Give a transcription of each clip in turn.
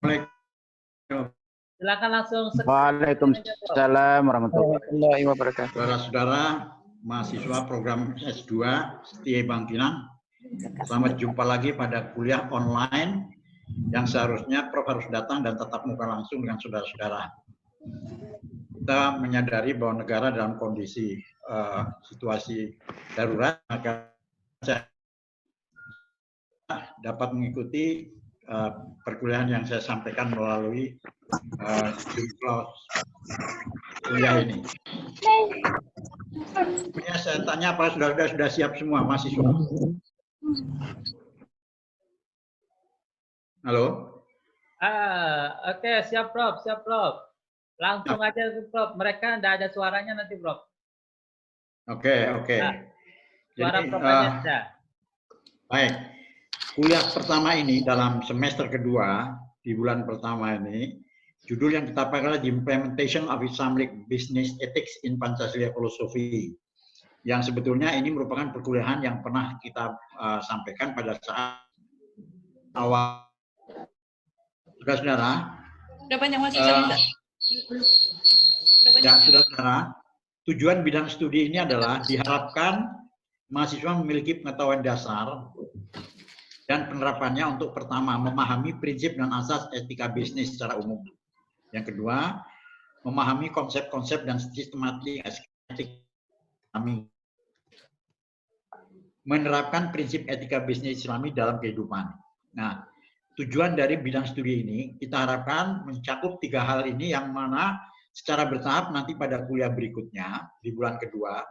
Silakan langsung. Waalaikumsalam warahmatullahi wabarakatuh. Saudara-saudara mahasiswa program S2 Setia Bangkilan, selamat jumpa lagi pada kuliah online yang seharusnya Prof harus datang dan tatap muka langsung dengan saudara-saudara. Kita menyadari bahwa negara dalam kondisi situasi darurat, maka saya dapat mengikuti perkuliahan yang saya sampaikan melalui kuliah ini. Kemudian saya tanya apa sudah siap semua mahasiswa? Halo? Oke, siap Prof, siap Prof. Langsung aja Prof, mereka tidak ada suaranya nanti Prof. Oke. Nah, suara Jadi, Prof aja ada. Baik, kuliah pertama ini dalam semester kedua di bulan pertama ini, judul yang kita pakai adalah The Implementation of Islamic Business Ethics in Pancasila Philosophy. Yang sebetulnya ini merupakan perkuliahan yang pernah kita sampaikan pada saat awal. Saudara-saudara, sudah banyak mahasiswa. saudara-saudara, tujuan bidang studi ini adalah diharapkan mahasiswa memiliki pengetahuan dasar dan penerapannya untuk pertama, memahami prinsip dan asas etika bisnis secara umum. Yang kedua, memahami konsep-konsep dan sistematik Islami. Menerapkan prinsip etika bisnis Islami dalam kehidupan. Nah, tujuan dari bidang studi ini, kita harapkan mencakup 3 hal ini yang mana secara bertahap nanti pada kuliah berikutnya, di bulan kedua,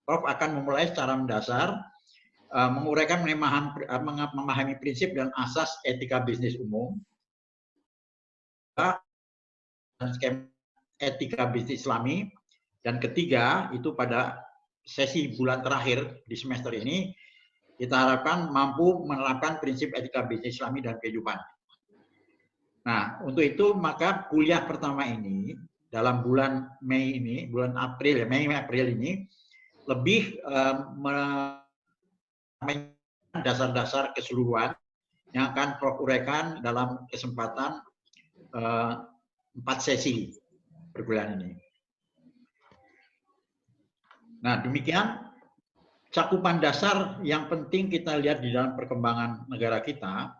Prof akan memulai secara mendasar menguraikan memahami prinsip dan asas etika bisnis umum dan skema etika bisnis Islami, dan ketiga itu pada sesi bulan terakhir di semester ini kita harapkan mampu menerapkan prinsip etika bisnis Islami dan kehidupan. Nah, untuk itu maka kuliah pertama ini dalam bulan Mei ini, bulan April ya, Mei-April ini lebih dasar-dasar keseluruhan yang akan Prof uraikan dalam kesempatan 4 sesi perkuliahan ini. Nah, demikian cakupan dasar yang penting kita lihat di dalam perkembangan negara kita.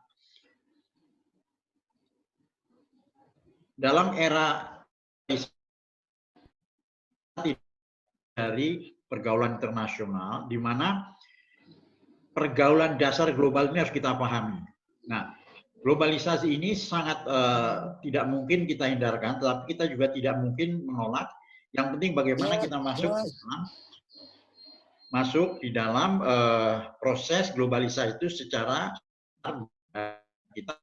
Dalam era dari pergaulan internasional, di mana pergaulan dasar global ini harus kita pahami. Nah, globalisasi ini sangat tidak mungkin kita hindarkan, tetapi kita juga tidak mungkin menolak. Yang penting bagaimana kita masuk di dalam proses globalisasi itu secara kita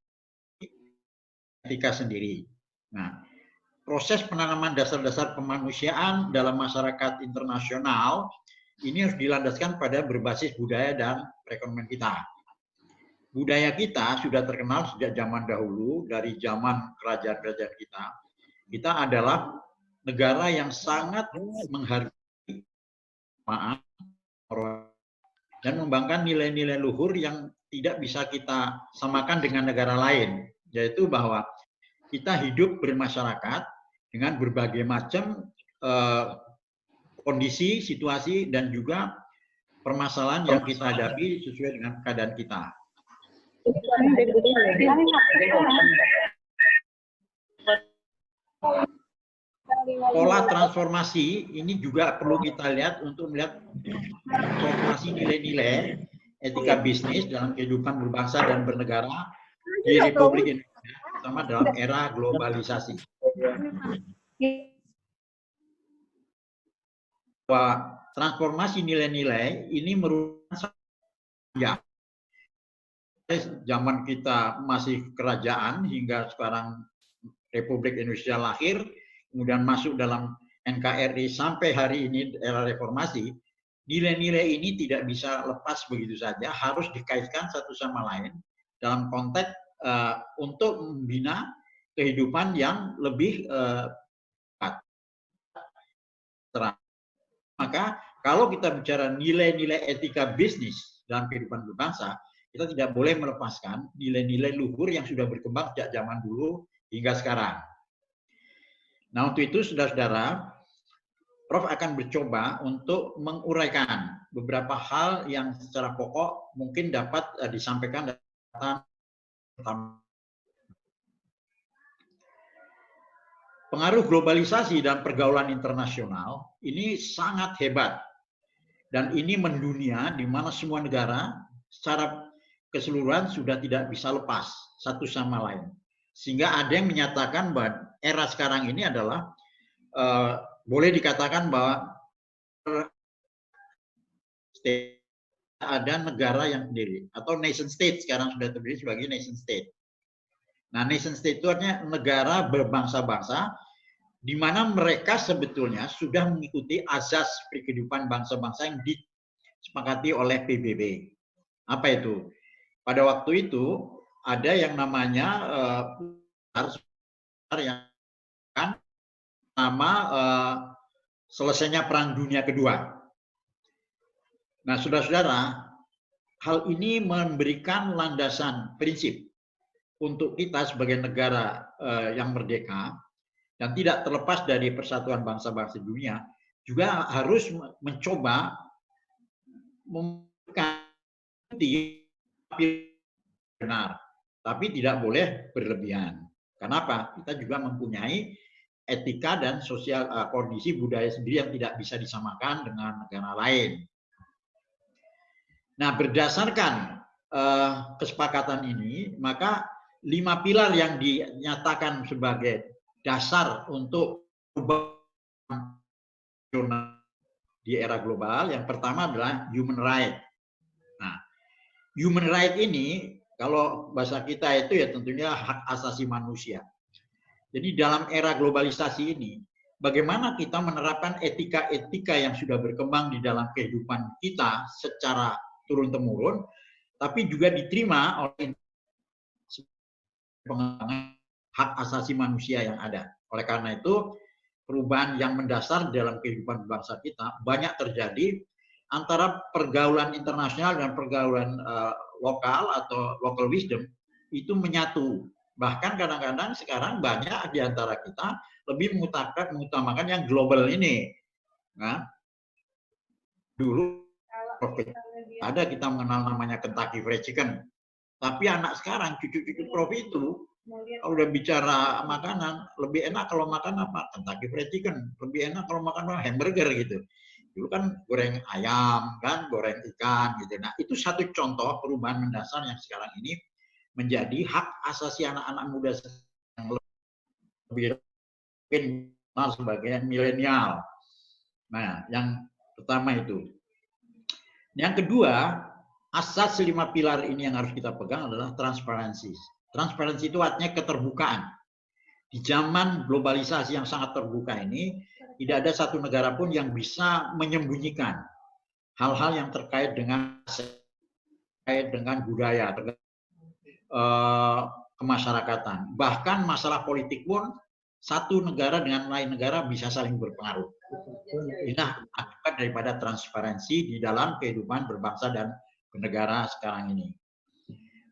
etika sendiri. Nah, proses penanaman dasar-dasar kemanusiaan dalam masyarakat internasional ini harus dilandaskan pada berbasis budaya dan perekonomian kita. Budaya kita sudah terkenal sejak zaman dahulu, dari zaman kerajaan-kerajaan kita. Kita adalah negara yang sangat menghargai dan membanggakan nilai-nilai luhur yang tidak bisa kita samakan dengan negara lain, yaitu bahwa kita hidup bermasyarakat dengan berbagai macam kondisi, situasi, dan juga permasalahan yang kita hadapi sesuai dengan keadaan kita. Pola transformasi ini juga perlu kita lihat untuk melihat transformasi nilai-nilai etika bisnis dalam kehidupan berbangsa dan bernegara di Republik Indonesia, terutama dalam era globalisasi. Bahwa transformasi nilai-nilai ini merupakan zaman kita masih kerajaan hingga sekarang Republik Indonesia lahir, kemudian masuk dalam NKRI sampai hari ini era reformasi, nilai-nilai ini tidak bisa lepas begitu saja, harus dikaitkan satu sama lain dalam konteks untuk membina kehidupan yang lebih terang. Maka kalau kita bicara nilai-nilai etika bisnis dalam kehidupan berbangsa, kita tidak boleh melepaskan nilai-nilai luhur yang sudah berkembang sejak zaman dulu hingga sekarang. Nah, untuk itu, saudara-saudara, Prof akan mencoba untuk menguraikan beberapa hal yang secara pokok mungkin dapat disampaikan dalam pengaruh globalisasi dan pergaulan internasional ini sangat hebat. Dan ini mendunia di mana semua negara secara keseluruhan sudah tidak bisa lepas satu sama lain. Sehingga ada yang menyatakan bahwa era sekarang ini adalah boleh dikatakan bahwa ada negara yang sendiri atau nation state sekarang sudah terdiri sebagai nation state. Nah, nation state itu artinya negara berbangsa-bangsa di mana mereka sebetulnya sudah mengikuti azas kehidupan bangsa-bangsa yang disepakati oleh PBB. Apa itu? Pada waktu itu ada yang namanya yang kan nama selesainya Perang Dunia Kedua. Nah, saudara-saudara, hal ini memberikan landasan prinsip untuk kita sebagai negara yang merdeka dan tidak terlepas dari persatuan bangsa-bangsa dunia, juga harus mencoba memberikan benar, tapi tidak boleh berlebihan. Kenapa? Kita juga mempunyai etika dan sosial kondisi budaya sendiri yang tidak bisa disamakan dengan negara lain. Nah, berdasarkan kesepakatan ini, maka 5 pilar yang dinyatakan sebagai dasar untuk perubahan di era global, yang pertama adalah human right. Nah, human right ini kalau bahasa kita itu ya tentunya hak asasi manusia. Jadi dalam era globalisasi ini, bagaimana kita menerapkan etika-etika yang sudah berkembang di dalam kehidupan kita secara turun-temurun, tapi juga diterima oleh pengembangan hak asasi manusia yang ada. Oleh karena itu, perubahan yang mendasar dalam kehidupan bangsa kita banyak terjadi antara pergaulan internasional dan pergaulan lokal atau local wisdom itu menyatu. Bahkan kadang-kadang sekarang banyak di antara kita lebih mengutamakan yang global ini. Nah, dulu ada kita mengenal namanya Kentucky Fried Chicken. Tapi anak sekarang, cucu-cucu Prof itu, kalau udah bicara makanan, lebih enak kalau makan apa? Kentucky Fried Chicken. Lebih enak kalau makan hamburger gitu. Dulu kan goreng ayam, kan goreng ikan gitu. Nah, itu satu contoh perubahan mendasar yang sekarang ini menjadi hak asasi anak-anak muda yang lebih kenal sebagai milenial. Nah, yang pertama itu. Yang kedua, asas 5 pilar ini yang harus kita pegang adalah transparansi. Transparansi itu artinya keterbukaan. Di zaman globalisasi yang sangat terbuka ini, tidak ada satu negara pun yang bisa menyembunyikan hal-hal yang terkait dengan budaya, kemasyarakatan. Bahkan masalah politik pun satu negara dengan lain negara bisa saling berpengaruh. Inilah akibat daripada transparansi di dalam kehidupan berbangsa dan bernegara sekarang ini.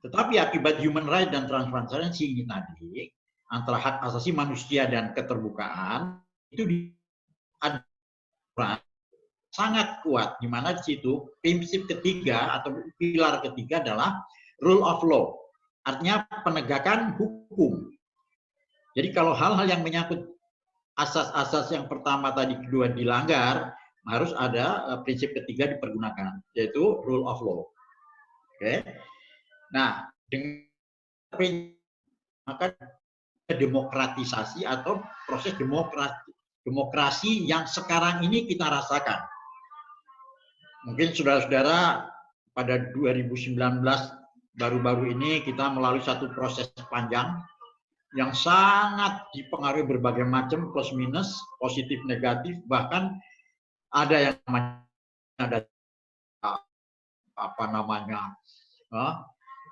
Tetapi akibat human right dan transparansi ini tadi, antara hak asasi manusia dan keterbukaan, itu ada sangat kuat, di mana di situ prinsip ketiga atau pilar ketiga adalah rule of law. Artinya penegakan hukum. Jadi kalau hal-hal yang menyangkut asas-asas yang pertama tadi kedua dilanggar, harus ada prinsip ketiga dipergunakan, yaitu rule of law. Oke. Nah, dengan maka demokratisasi atau proses demokrasi yang sekarang ini kita rasakan. Mungkin saudara-saudara pada 2019 baru-baru ini kita melalui satu proses panjang yang sangat dipengaruhi berbagai macam plus minus, positif negatif, bahkan ada yang ada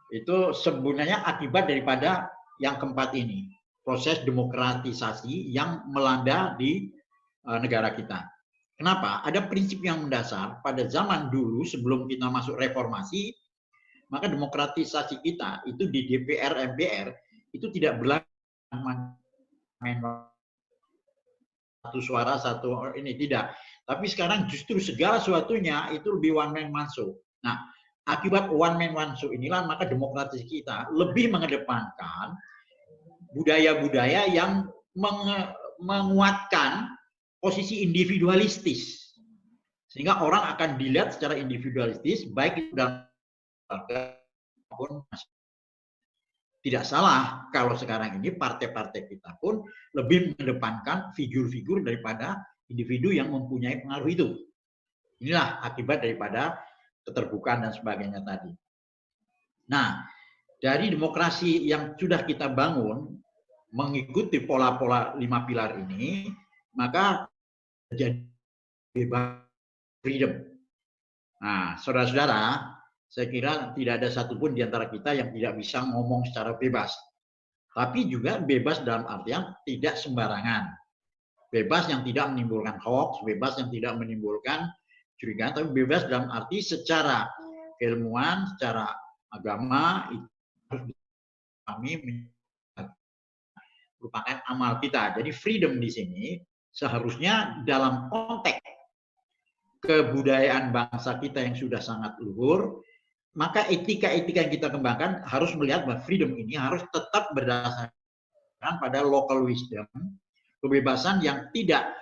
itu sebenarnya akibat daripada yang keempat ini, proses demokratisasi yang melanda di negara kita. Kenapa? Ada prinsip yang mendasar pada zaman dulu sebelum kita masuk reformasi, maka demokratisasi kita itu di DPR, MPR itu tidak berlaku satu suara satu ini, tidak. Tapi sekarang justru segala sesuatunya itu lebih one man one show. Nah, akibat one man one show inilah maka demokrasi kita lebih mengedepankan budaya-budaya yang menguatkan posisi individualistis. Sehingga orang akan dilihat secara individualistis, baik itu dalam keluarga maupun masyarakat. Tidak salah kalau sekarang ini partai-partai kita pun lebih mengedepankan figur-figur daripada individu yang mempunyai pengaruh itu. Inilah akibat daripada keterbukaan dan sebagainya tadi. Nah, dari demokrasi yang sudah kita bangun, mengikuti pola-pola 5 pilar ini, maka jadi bebas, freedom. Nah, saudara-saudara, saya kira tidak ada satupun di antara kita yang tidak bisa ngomong secara bebas. Tapi juga bebas dalam artian tidak sembarangan. Bebas yang tidak menimbulkan hoax, bebas yang tidak menimbulkan curigaan, tapi bebas dalam arti secara keilmuan, secara agama, itu harus kami merupakan amal kita. Jadi freedom di sini seharusnya dalam konteks kebudayaan bangsa kita yang sudah sangat luhur, maka etika-etika yang kita kembangkan harus melihat bahwa freedom ini harus tetap berdasarkan pada local wisdom, kebebasan yang tidak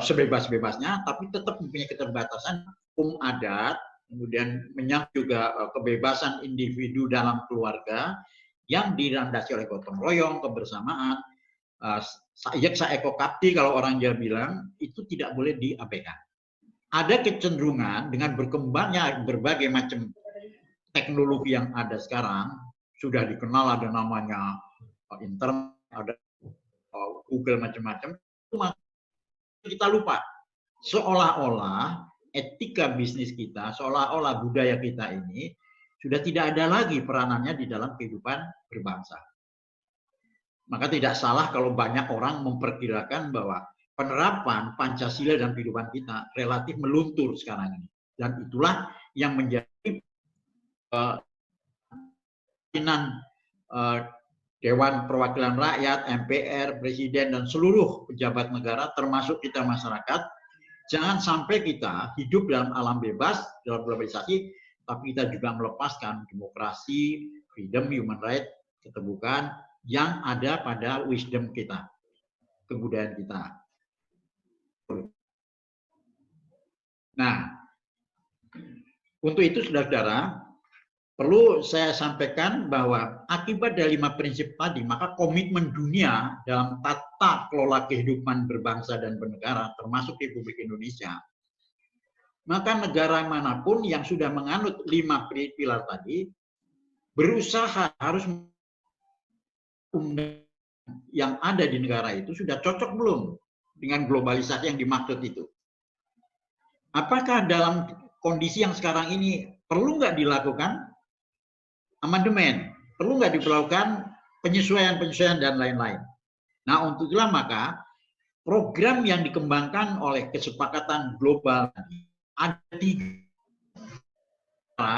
sebebas-bebasnya, tapi tetap mempunyai keterbatasan hukum adat, kemudian menyangkut juga kebebasan individu dalam keluarga yang dilandasi oleh gotong royong, kebersamaan, sayek eko kapti kalau orang Jawa bilang, itu tidak boleh diabaikan. Ada kecenderungan dengan berkembangnya berbagai macam teknologi yang ada sekarang, sudah dikenal ada namanya internet, ada Google macam-macam, kita lupa. Seolah-olah etika bisnis kita, seolah-olah budaya kita ini sudah tidak ada lagi peranannya di dalam kehidupan berbangsa. Maka tidak salah kalau banyak orang memperkirakan bahwa penerapan Pancasila dalam kehidupan kita relatif meluntur sekarang ini. Dan itulah yang menjadi Dewan Perwakilan Rakyat, MPR, Presiden, dan seluruh pejabat negara, termasuk kita masyarakat, jangan sampai kita hidup dalam alam bebas, dalam globalisasi, tapi kita juga melepaskan demokrasi, freedom, human rights, keterbukaan yang ada pada wisdom kita, kebudayaan kita. Nah, untuk itu saudara-saudara, perlu saya sampaikan bahwa akibat dari 5 prinsip tadi, maka komitmen dunia dalam tata kelola kehidupan berbangsa dan bernegara, termasuk Republik Indonesia, maka negara manapun yang sudah menganut 5 pilar tadi, berusaha harus yang ada di negara itu sudah cocok belum dengan globalisasi yang dimaksud itu. Apakah dalam kondisi yang sekarang ini perlu nggak dilakukan amandemen, perlu nggak dilakukan penyesuaian-penyesuaian dan lain-lain. Nah, untuk itulah maka program yang dikembangkan oleh kesepakatan global ada 3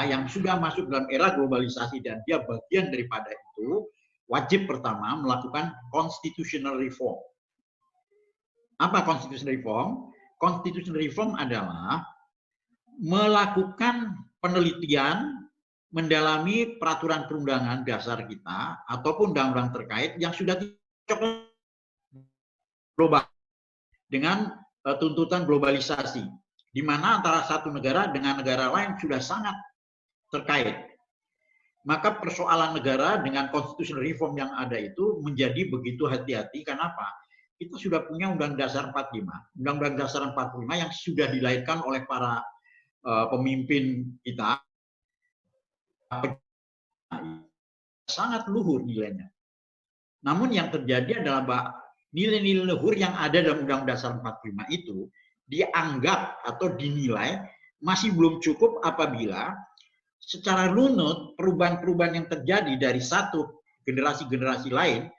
yang sudah masuk dalam era globalisasi dan dia bagian daripada itu. Wajib pertama melakukan constitutional reform. Apa constitutional reform? Constitutional reform adalah melakukan penelitian, mendalami peraturan perundangan dasar kita ataupun undang-undang terkait yang sudah cocok global dengan tuntutan globalisasi, di mana antara satu negara dengan negara lain sudah sangat terkait. Maka persoalan negara dengan constitutional reform yang ada itu menjadi begitu hati-hati. Kenapa? Kita sudah punya Undang-Undang Dasar 45. Undang-Undang Dasar 45 yang sudah dilahirkan oleh para pemimpin kita, sangat luhur nilainya. Namun yang terjadi adalah nilai-nilai luhur yang ada dalam Undang-Undang Dasar 45 itu dianggap atau dinilai masih belum cukup apabila secara runut perubahan-perubahan yang terjadi dari satu generasi-generasi lain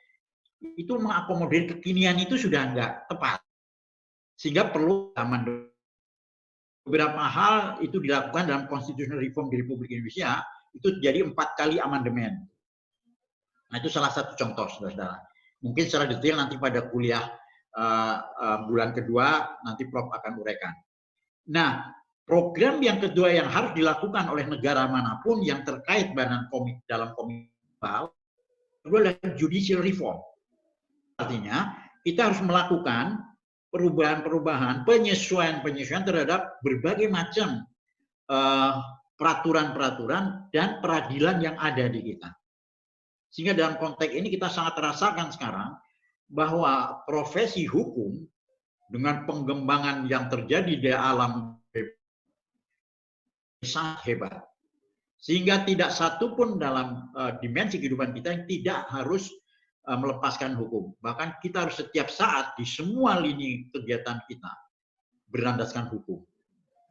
itu mengakomodir kekinian itu sudah enggak tepat. Sehingga perlu beberapa hal itu dilakukan dalam constitutional reform di Republik Indonesia, itu jadi 4 kali amandemen. Nah, itu salah satu contoh, saudara-saudara. Mungkin secara detail nanti pada kuliah bulan kedua nanti Prof akan uraikan. Nah, program yang kedua yang harus dilakukan oleh negara manapun yang terkait dalam komite global itu adalah judicial reform. Artinya, kita harus melakukan perubahan-perubahan, penyesuaian-penyesuaian terhadap berbagai macam peraturan-peraturan dan peradilan yang ada di kita. Sehingga dalam konteks ini kita sangat rasakan sekarang bahwa profesi hukum dengan pengembangan yang terjadi di alam sangat hebat. Sehingga tidak satu pun dalam dimensi kehidupan kita yang tidak harus melepaskan hukum. Bahkan kita harus setiap saat di semua lini kegiatan kita berlandaskan hukum.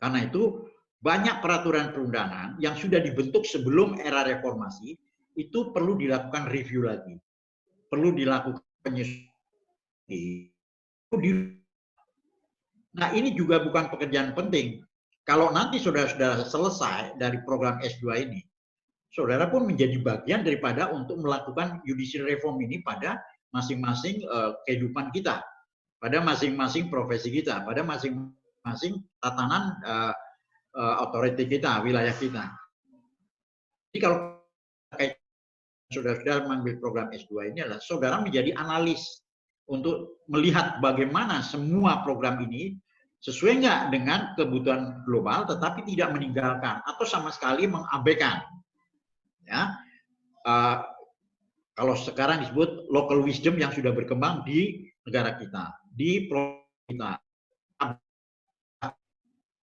Karena itu banyak peraturan perundangan yang sudah dibentuk sebelum era reformasi itu perlu dilakukan review lagi, perlu dilakukan penyesuaian. Nah, ini juga bukan pekerjaan penting. Kalau nanti saudara-saudara selesai dari program S2 ini, saudara pun menjadi bagian daripada untuk melakukan judicial reform ini pada masing-masing kehidupan kita, pada masing-masing profesi kita, pada masing-masing tatanan otoriti kita, wilayah kita. Jadi kalau saudara-saudara mengambil program S2 ini adalah saudara menjadi analis untuk melihat bagaimana semua program ini sesuai nggak dengan kebutuhan global, tetapi tidak meninggalkan atau sama sekali mengabaikan. Ya, kalau sekarang disebut local wisdom yang sudah berkembang di negara kita, di provinsi kita.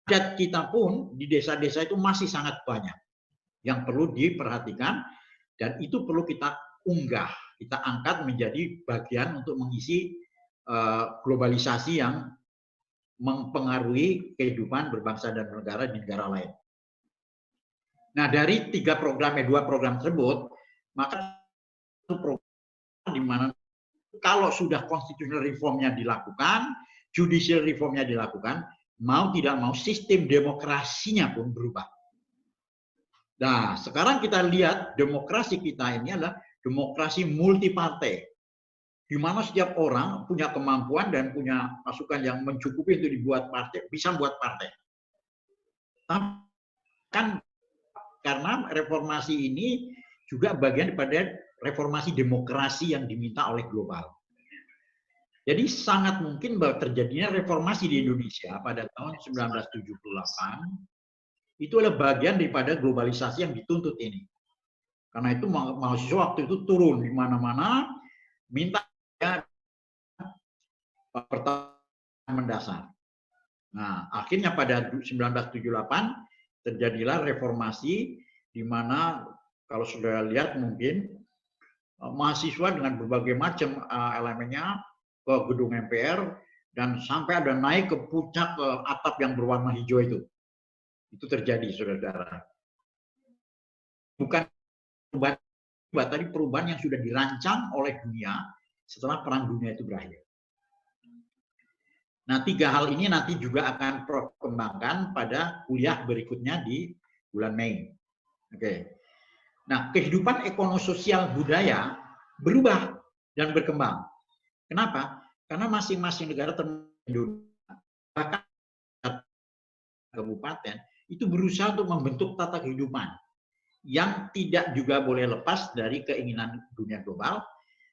Adat kita pun di desa-desa itu masih sangat banyak yang perlu diperhatikan. Dan itu perlu kita unggah, kita angkat menjadi bagian untuk mengisi globalisasi yang mempengaruhi kehidupan berbangsa dan bernegara di negara lain. Nah, dari dua program tersebut, maka itu program di mana kalau sudah constitutional reformnya dilakukan, judicial reformnya dilakukan, mau tidak mau sistem demokrasinya pun berubah. Nah, sekarang kita lihat demokrasi kita ini adalah demokrasi multipartai, di mana setiap orang punya kemampuan dan punya masukan yang mencukupi untuk dibuat partai, bisa buat partai. Kan karena reformasi ini juga bagian daripada reformasi demokrasi yang diminta oleh global. Jadi sangat mungkin bahwa terjadinya reformasi di Indonesia pada tahun 1978 itu adalah bagian daripada globalisasi yang dituntut ini. Karena itu mahasiswa waktu itu turun di mana-mana minta pertanyaan mendasar. Nah, akhirnya pada 1978 terjadilah reformasi di mana kalau sudah lihat mungkin mahasiswa dengan berbagai macam elemennya ke gedung MPR dan sampai ada naik ke puncak atap yang berwarna hijau itu. Itu terjadi, saudara-saudara. Bukan perubahan, tadi perubahan yang sudah dirancang oleh dunia setelah Perang Dunia itu berakhir. Nah, 3 hal ini nanti juga akan Prof kembangkan pada kuliah berikutnya di bulan Mei. Oke. Nah, kehidupan ekonomi-sosial budaya berubah dan berkembang. Kenapa? Karena masing-masing negara termasuk bahkan kabupaten itu berusaha untuk membentuk tata kehidupan yang tidak juga boleh lepas dari keinginan dunia global,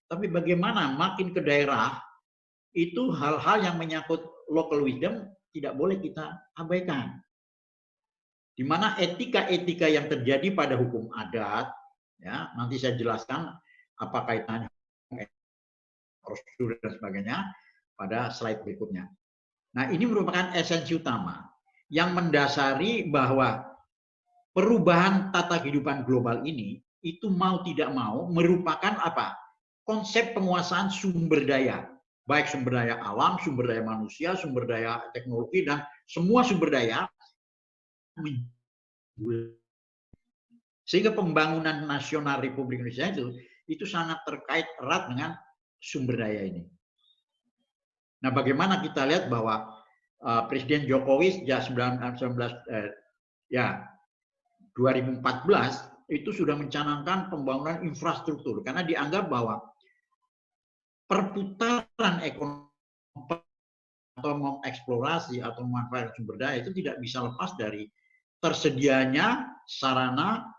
tapi bagaimana makin ke daerah itu hal-hal yang menyangkut local wisdom tidak boleh kita abaikan. Di mana etika-etika yang terjadi pada hukum adat, ya nanti saya jelaskan apa kaitannya prosedur dan sebagainya pada slide berikutnya. Nah, ini merupakan esensi utama yang mendasari bahwa perubahan tata kehidupan global ini itu mau tidak mau merupakan apa? Konsep penguasaan sumber daya, baik sumber daya alam, sumber daya manusia, sumber daya teknologi dan semua sumber daya. Sehingga pembangunan nasional Republik Indonesia itu sangat terkait erat dengan sumber daya ini. Nah, bagaimana kita lihat bahwa Presiden Jokowi sejak 2014 itu sudah mencanangkan pembangunan infrastruktur karena dianggap bahwa perputaran ekonomi atau mengeksplorasi atau memanfaatkan sumber daya itu tidak bisa lepas dari tersedianya sarana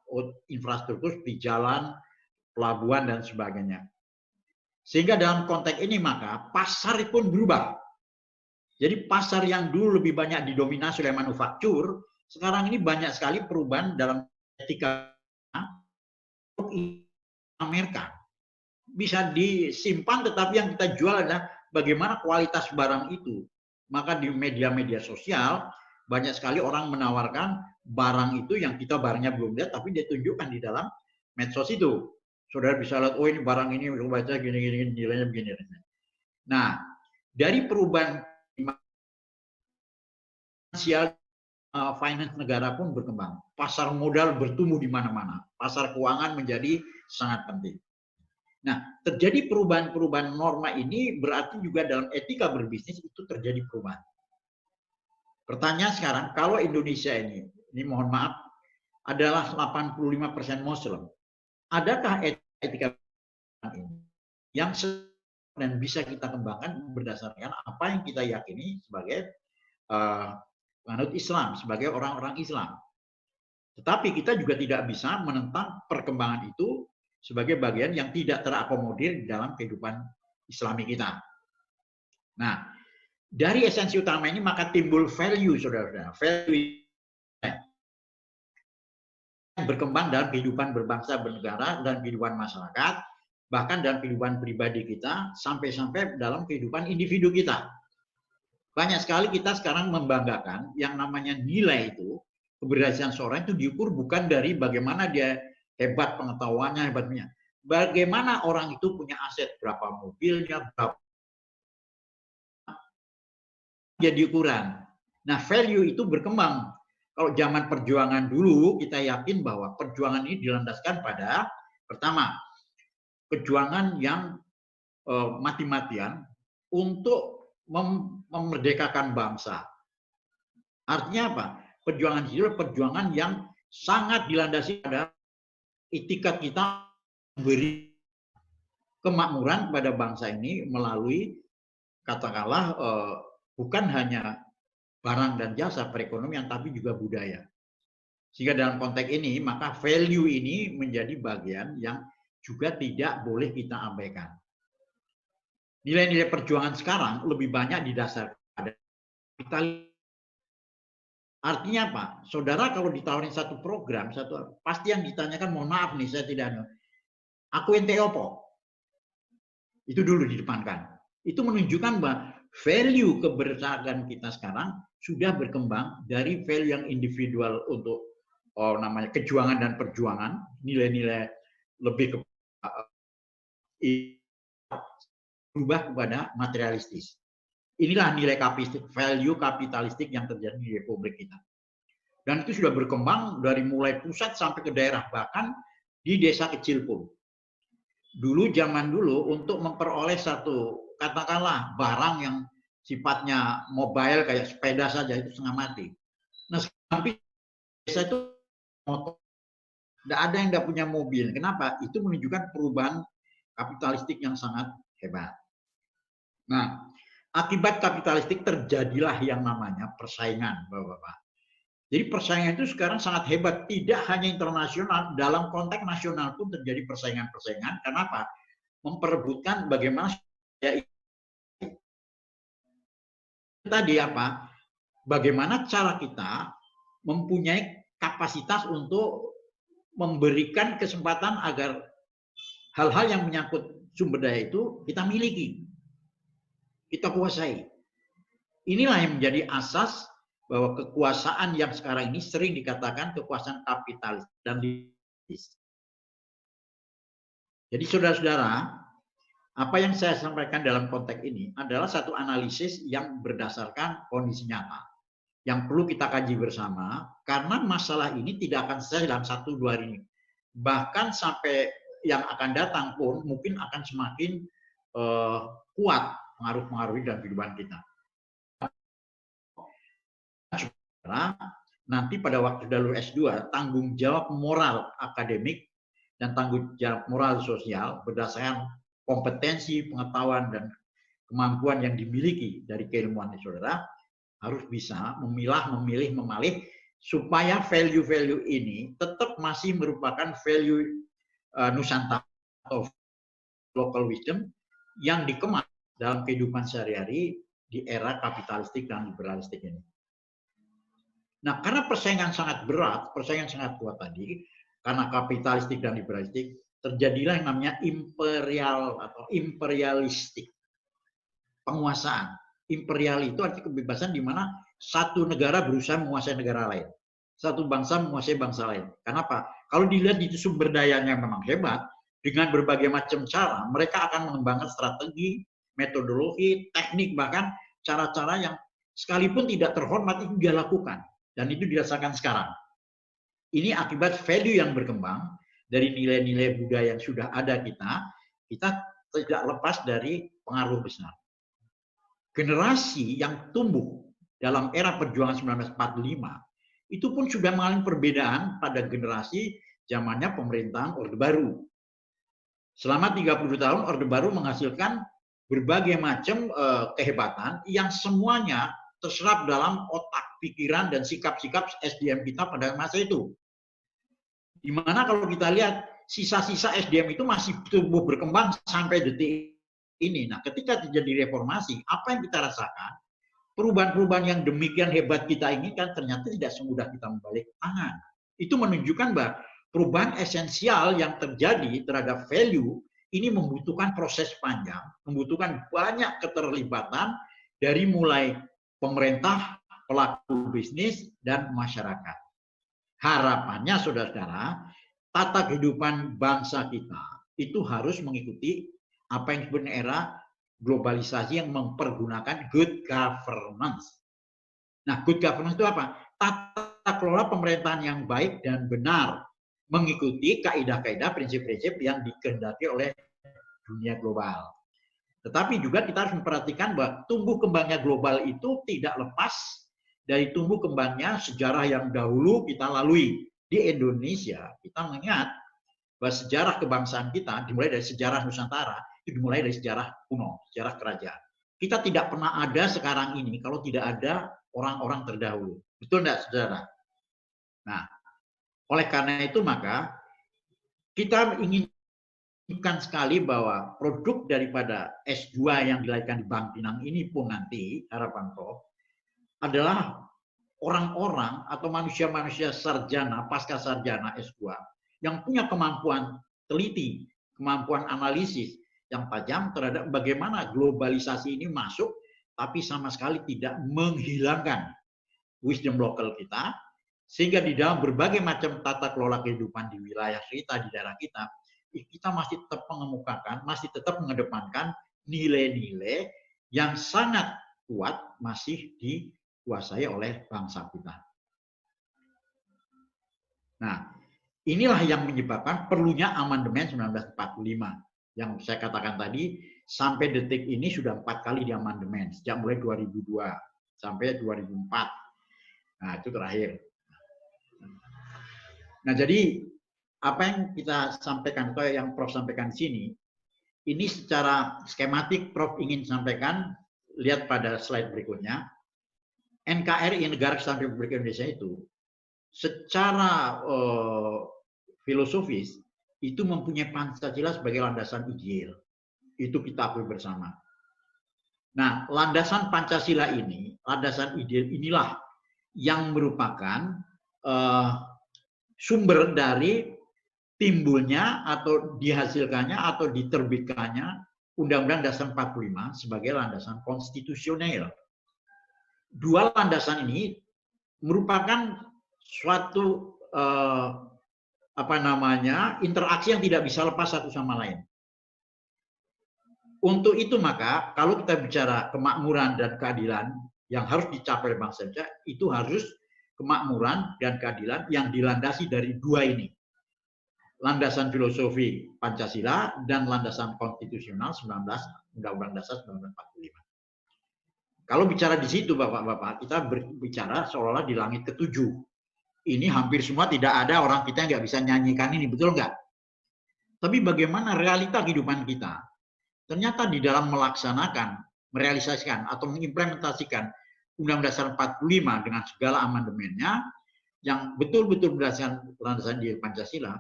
infrastruktur di jalan, pelabuhan, dan sebagainya. Sehingga dalam konteks ini maka pasar pun berubah. Jadi pasar yang dulu lebih banyak didominasi oleh manufaktur, sekarang ini banyak sekali perubahan dalam etika Amerika. Bisa disimpan tetapi yang kita jual adalah bagaimana kualitas barang itu. Maka di media-media sosial banyak sekali orang menawarkan barang itu yang kita barangnya belum lihat tapi dia tunjukkan di dalam medsos itu. Saudara bisa lihat, oh ini barang ini, baca gini-gini, nilainya begini. Nah, dari perubahan finansial, finance negara pun berkembang. Pasar modal bertumbuh di mana-mana. Pasar keuangan menjadi sangat penting. Nah, terjadi perubahan-perubahan norma ini berarti juga dalam etika berbisnis itu terjadi perubahan. Pertanyaan sekarang, kalau Indonesia ini mohon maaf, adalah 85% Muslim, adakah etika ini yang dan bisa kita kembangkan berdasarkan apa yang kita yakini sebagai penganut Islam, sebagai orang-orang Islam. Tetapi kita juga tidak bisa menentang perkembangan itu sebagai bagian yang tidak terakomodir di dalam kehidupan Islami kita. Nah, dari esensi utama ini maka timbul value, saudara-saudara. Value berkembang dalam kehidupan berbangsa, bernegara, dan kehidupan masyarakat, bahkan dalam kehidupan pribadi kita, sampai-sampai dalam kehidupan individu kita. Banyak sekali kita sekarang membanggakan yang namanya nilai itu, keberhasilan seorang itu diukur bukan dari bagaimana dia hebat pengetahuannya, hebatnya. Bagaimana orang itu punya aset, berapa mobilnya, berapa jadi ukuran. Nah, value itu berkembang. Kalau zaman perjuangan dulu, kita yakin bahwa perjuangan ini dilandaskan pada, pertama, perjuangan yang mati-matian untuk memerdekakan bangsa. Artinya apa? Perjuangan itu adalah perjuangan yang sangat dilandasi pada etika kita memberi kemakmuran kepada bangsa ini melalui, katakanlah, bukan hanya barang dan jasa perekonomian, tapi juga budaya. Sehingga dalam konteks ini, maka value ini menjadi bagian yang juga tidak boleh kita abaikan. Nilai-nilai perjuangan sekarang lebih banyak didasarkan pada kapitalis. Artinya apa? Saudara kalau ditawarin satu program, pasti yang ditanyakan, mohon maaf nih, saya tidak, aku ente opo? Itu dulu didepankan. Itu menunjukkan bahwa value kebersamaan kita sekarang sudah berkembang dari value yang individual untuk namanya kejuangan dan perjuangan, nilai-nilai lebih ke berubah kepada materialistis. Inilah nilai kapitalistik, value kapitalistik yang terjadi di Republik kita. Dan itu sudah berkembang dari mulai pusat sampai ke daerah, bahkan di desa kecil pun. Dulu, zaman dulu, untuk memperoleh satu, katakanlah, barang yang sifatnya mobile kayak sepeda saja itu setengah mati. Nah, sampai desa itu motor, tidak ada yang tidak punya mobil. Kenapa? Itu menunjukkan perubahan kapitalistik yang sangat hebat. Nah, akibat kapitalistik terjadilah yang namanya persaingan, Bapak-bapak. Jadi persaingan itu sekarang sangat hebat, tidak hanya internasional, dalam konteks nasional pun terjadi persaingan-persaingan. Kenapa? Memperebutkan bagaimana tadi apa? Bagaimana cara kita mempunyai kapasitas untuk memberikan kesempatan agar hal-hal yang menyangkut sumber daya itu kita miliki, kita kuasai. Inilah yang menjadi asas bahwa kekuasaan yang sekarang ini sering dikatakan kekuasaan kapitalis dan elitis. Jadi saudara-saudara, apa yang saya sampaikan dalam konteks ini adalah satu analisis yang berdasarkan kondisi nyata, yang perlu kita kaji bersama, karena masalah ini tidak akan selesai dalam 1-2 hari ini. Bahkan sampai yang akan datang pun mungkin akan semakin kuat pengaruh-pengaruh dalam kehidupan kita. nanti pada waktu sudah lulus S2, tanggung jawab moral akademik dan tanggung jawab moral sosial berdasarkan kompetensi, pengetahuan, dan kemampuan yang dimiliki dari keilmuan saudara harus bisa memilah, memilih, memalih supaya value-value ini tetap masih merupakan value Nusantara atau local wisdom yang dikemas dalam kehidupan sehari-hari di era kapitalistik dan liberalistik ini. Nah, karena persaingan sangat berat, persaingan sangat kuat tadi, karena kapitalistik dan liberalistik, terjadilah yang namanya imperial atau imperialistik. Penguasaan. Imperial itu artinya kebebasan di mana satu negara berusaha menguasai negara lain. Satu bangsa menguasai bangsa lain. Kenapa? Kalau dilihat itu sumber dayanya memang hebat, dengan berbagai macam cara, mereka akan mengembangkan strategi, metodologi, teknik, bahkan cara-cara yang sekalipun tidak terhormat itu dia lakukan. Dan itu dirasakan sekarang. Ini akibat value yang berkembang dari nilai-nilai budaya yang sudah ada kita tidak lepas dari pengaruh besar. Generasi yang tumbuh dalam era perjuangan 1945 itu pun sudah mengalami perbedaan pada generasi zamannya pemerintahan Orde Baru. Selama 30 tahun Orde Baru menghasilkan berbagai macam kehebatan yang semuanya terserap dalam otak, pikiran, dan sikap-sikap SDM kita pada masa itu. Dimana kalau kita lihat sisa-sisa SDM itu masih tumbuh berkembang sampai detik ini. Nah, ketika terjadi reformasi, apa yang kita rasakan? Perubahan-perubahan yang demikian hebat kita inginkan ternyata tidak semudah kita membalik tangan. Itu menunjukkan bahwa perubahan esensial yang terjadi terhadap value ini membutuhkan proses panjang, membutuhkan banyak keterlibatan dari mulai pemerintah, pelaku bisnis, dan masyarakat. Harapannya, saudara-saudara, tata kehidupan bangsa kita itu harus mengikuti apa yang disebut era globalisasi yang mempergunakan good governance. Nah, good governance itu apa? Tata kelola pemerintahan yang baik dan benar, mengikuti kaidah-kaidah, prinsip-prinsip yang dikehendaki oleh dunia global. Tetapi juga kita harus memperhatikan bahwa tumbuh kembangnya global itu tidak lepas dari tumbuh kembangnya sejarah yang dahulu kita lalui. Di Indonesia, kita mengingat bahwa sejarah kebangsaan kita dimulai dari sejarah Nusantara, itu dimulai dari sejarah kuno, sejarah kerajaan. Kita tidak pernah ada sekarang ini kalau tidak ada orang-orang terdahulu. Betul tidak, saudara? Nah, oleh karena itu maka kita inginkan sekali bahwa produk daripada S2 yang dilahirkan di Bang Pinang ini pun nanti, harapan Prof, adalah orang-orang atau manusia-manusia sarjana, pasca sarjana S2 yang punya kemampuan teliti, kemampuan analisis yang tajam terhadap bagaimana globalisasi ini masuk, tapi sama sekali tidak menghilangkan wisdom lokal kita, sehingga di dalam berbagai macam tata kelola kehidupan di wilayah kita, di daerah kita, kita masih tetap mengemukakan, masih tetap mengedepankan nilai-nilai yang sangat kuat masih dikuasai oleh bangsa kita. Nah, inilah yang menyebabkan perlunya amandemen 1945 yang saya katakan tadi, sampai detik ini sudah 4 kali diamandemen sejak mulai 2002 sampai 2004. Nah, itu terakhir. Nah, jadi apa yang kita sampaikan atau yang Prof sampaikan di sini, ini secara skematik Prof ingin sampaikan, lihat pada slide berikutnya. NKRI, Negara Kesatuan Republik Indonesia itu secara filosofis itu mempunyai Pancasila sebagai landasan ideal. Itu kita akui bersama. Nah, landasan Pancasila ini, landasan ideal inilah yang merupakan sumber dari timbulnya atau dihasilkannya atau diterbitkannya Undang-Undang Dasar 45 sebagai landasan konstitusional. Dua landasan ini merupakan suatu interaksi yang tidak bisa lepas satu sama lain. Untuk itu maka kalau kita bicara kemakmuran dan keadilan yang harus dicapai bangsa Indonesia, itu harus kemakmuran dan keadilan yang dilandasi dari dua ini. Landasan filosofi Pancasila dan landasan konstitusional Undang-Undang Dasar 1945. Kalau bicara di situ Bapak-bapak, kita berbicara seolah-olah di langit ketujuh. ini hampir semua tidak ada orang kita yang nggak bisa nyanyikan ini, betul nggak? Tapi bagaimana realita kehidupan kita? Ternyata di dalam melaksanakan, merealisasikan atau mengimplementasikan Undang-Undang Dasar 45 dengan segala amandemennya yang betul-betul berdasarkan landasan di Pancasila,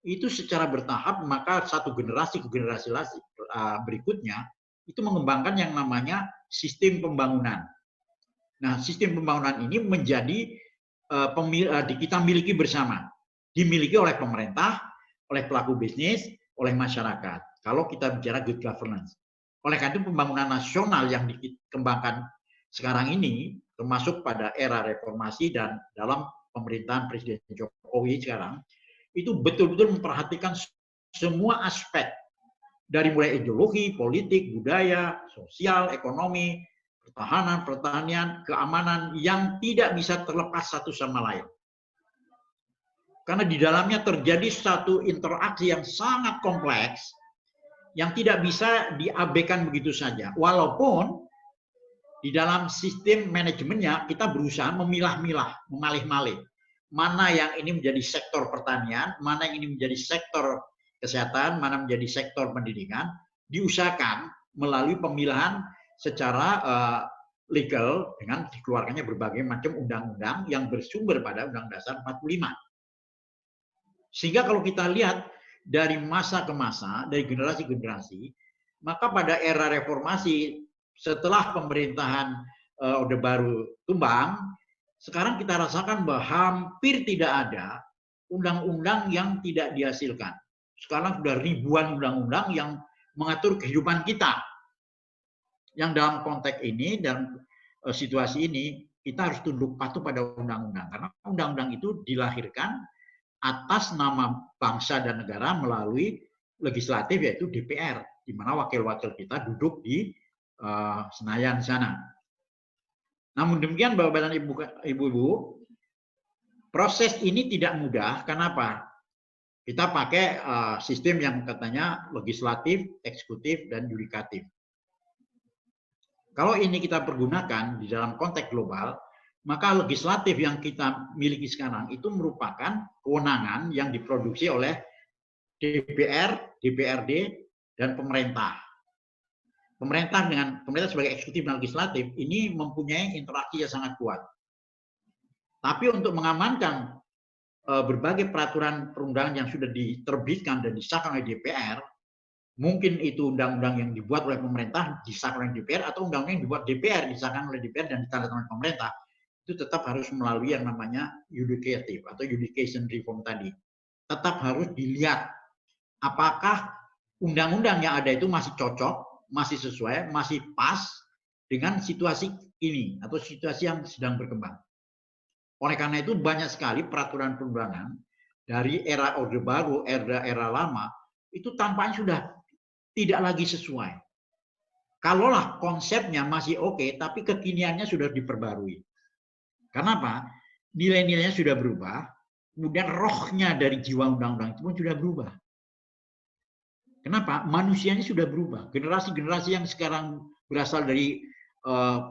itu secara bertahap, maka satu generasi ke generasi berikutnya itu mengembangkan yang namanya sistem pembangunan. Nah, sistem pembangunan ini menjadi kita miliki bersama, dimiliki oleh pemerintah, oleh pelaku bisnis, oleh masyarakat. Kalau kita bicara good governance. Oleh karena itu pembangunan nasional yang dikembangkan sekarang ini, termasuk pada era reformasi dan dalam pemerintahan Presiden Jokowi sekarang, itu betul-betul memperhatikan semua aspek dari mulai ideologi, politik, budaya, sosial, ekonomi, pertahanan, pertanian, keamanan yang tidak bisa terlepas satu sama lain. Karena di dalamnya terjadi satu interaksi yang sangat kompleks yang tidak bisa diabaikan begitu saja. Walaupun di dalam sistem manajemennya kita berusaha memilah-milah, memalih-malih. Mana yang ini menjadi sektor pertanian, mana yang ini menjadi sektor kesehatan, mana menjadi sektor pendidikan, diusahakan melalui pemilahan secara legal dengan dikeluarkannya berbagai macam undang-undang yang bersumber pada Undang-Undang Dasar 45. Sehingga kalau kita lihat dari masa ke masa, dari generasi ke generasi, maka pada era reformasi setelah pemerintahan Orde Baru tumbang, sekarang kita rasakan bahwa hampir tidak ada undang-undang yang tidak dihasilkan. Sekarang sudah ribuan undang-undang yang mengatur kehidupan kita. Yang dalam konteks ini dan situasi ini, kita harus tunduk patuh pada undang-undang. Karena undang-undang itu dilahirkan atas nama bangsa dan negara melalui legislatif, yaitu DPR, di mana wakil-wakil kita duduk di Senayan sana. Namun demikian, Bapak dan Ibu-ibu, proses ini tidak mudah. Kenapa? Kita pakai sistem yang katanya legislatif, eksekutif, dan yudikatif. Kalau ini kita pergunakan di dalam konteks global, maka legislatif yang kita miliki sekarang itu merupakan kewenangan yang diproduksi oleh DPR, DPRD, dan pemerintah. Pemerintah sebagai eksekutif dan legislatif ini mempunyai interaksi yang sangat kuat. Tapi untuk mengamankan berbagai peraturan perundangan yang sudah diterbitkan dan disahkan oleh DPR, mungkin itu undang-undang yang dibuat oleh pemerintah disahkan oleh DPR, atau undang-undang yang dibuat DPR disahkan oleh DPR dan ditandatangani oleh pemerintah, itu tetap harus melalui yang namanya yudikatif atau judication reform tadi. Tetap harus dilihat apakah undang-undang yang ada itu masih cocok, masih sesuai, masih pas dengan situasi ini atau situasi yang sedang berkembang. Oleh karena itu banyak sekali peraturan perundangan dari era Orde Baru, era lama, itu tampaknya sudah tidak lagi sesuai. Kalaulah konsepnya masih oke, tapi kekiniannya sudah diperbarui. Kenapa? Nilai-nilainya sudah berubah, kemudian rohnya dari jiwa undang-undang itu pun sudah berubah. Kenapa? Manusianya sudah berubah. Generasi-generasi yang sekarang berasal dari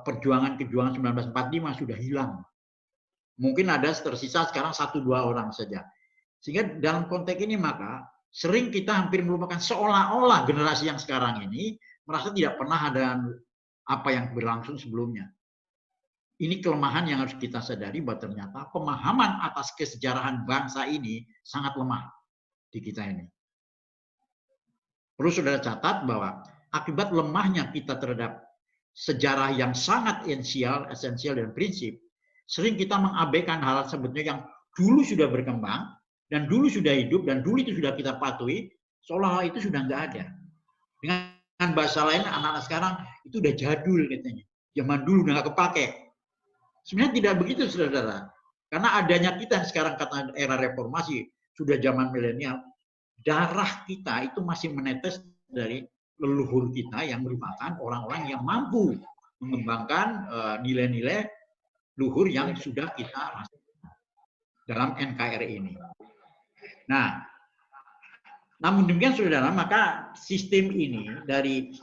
perjuangan-perjuangan 1945 sudah hilang. Mungkin ada tersisa sekarang 1-2 orang saja. Sehingga dalam konteks ini maka sering kita hampir melupakan seolah-olah generasi yang sekarang ini merasa tidak pernah ada apa yang berlangsung sebelumnya. Ini kelemahan yang harus kita sadari bahwa ternyata pemahaman atas kesejarahan bangsa ini sangat lemah di kita ini. Perlu saudara catat bahwa akibat lemahnya kita terhadap sejarah yang sangat esensial dan prinsip, sering kita mengabaikan hal sebetulnya yang dulu sudah berkembang, dan dulu sudah hidup, dan dulu itu sudah kita patuhi, seolah-olah itu sudah nggak ada. Dengan bahasa lain, anak-anak sekarang itu udah jadul katanya. Zaman dulu udah nggak kepake. Sebenarnya tidak begitu, saudara. Karena adanya kita yang sekarang kata era reformasi, sudah zaman milenial, darah kita itu masih menetes dari leluhur kita yang merupakan orang-orang yang mampu mengembangkan nilai-nilai luhur yang sudah kita rasakan dalam NKRI ini. Nah, namun demikian saudara, maka sistem ini dari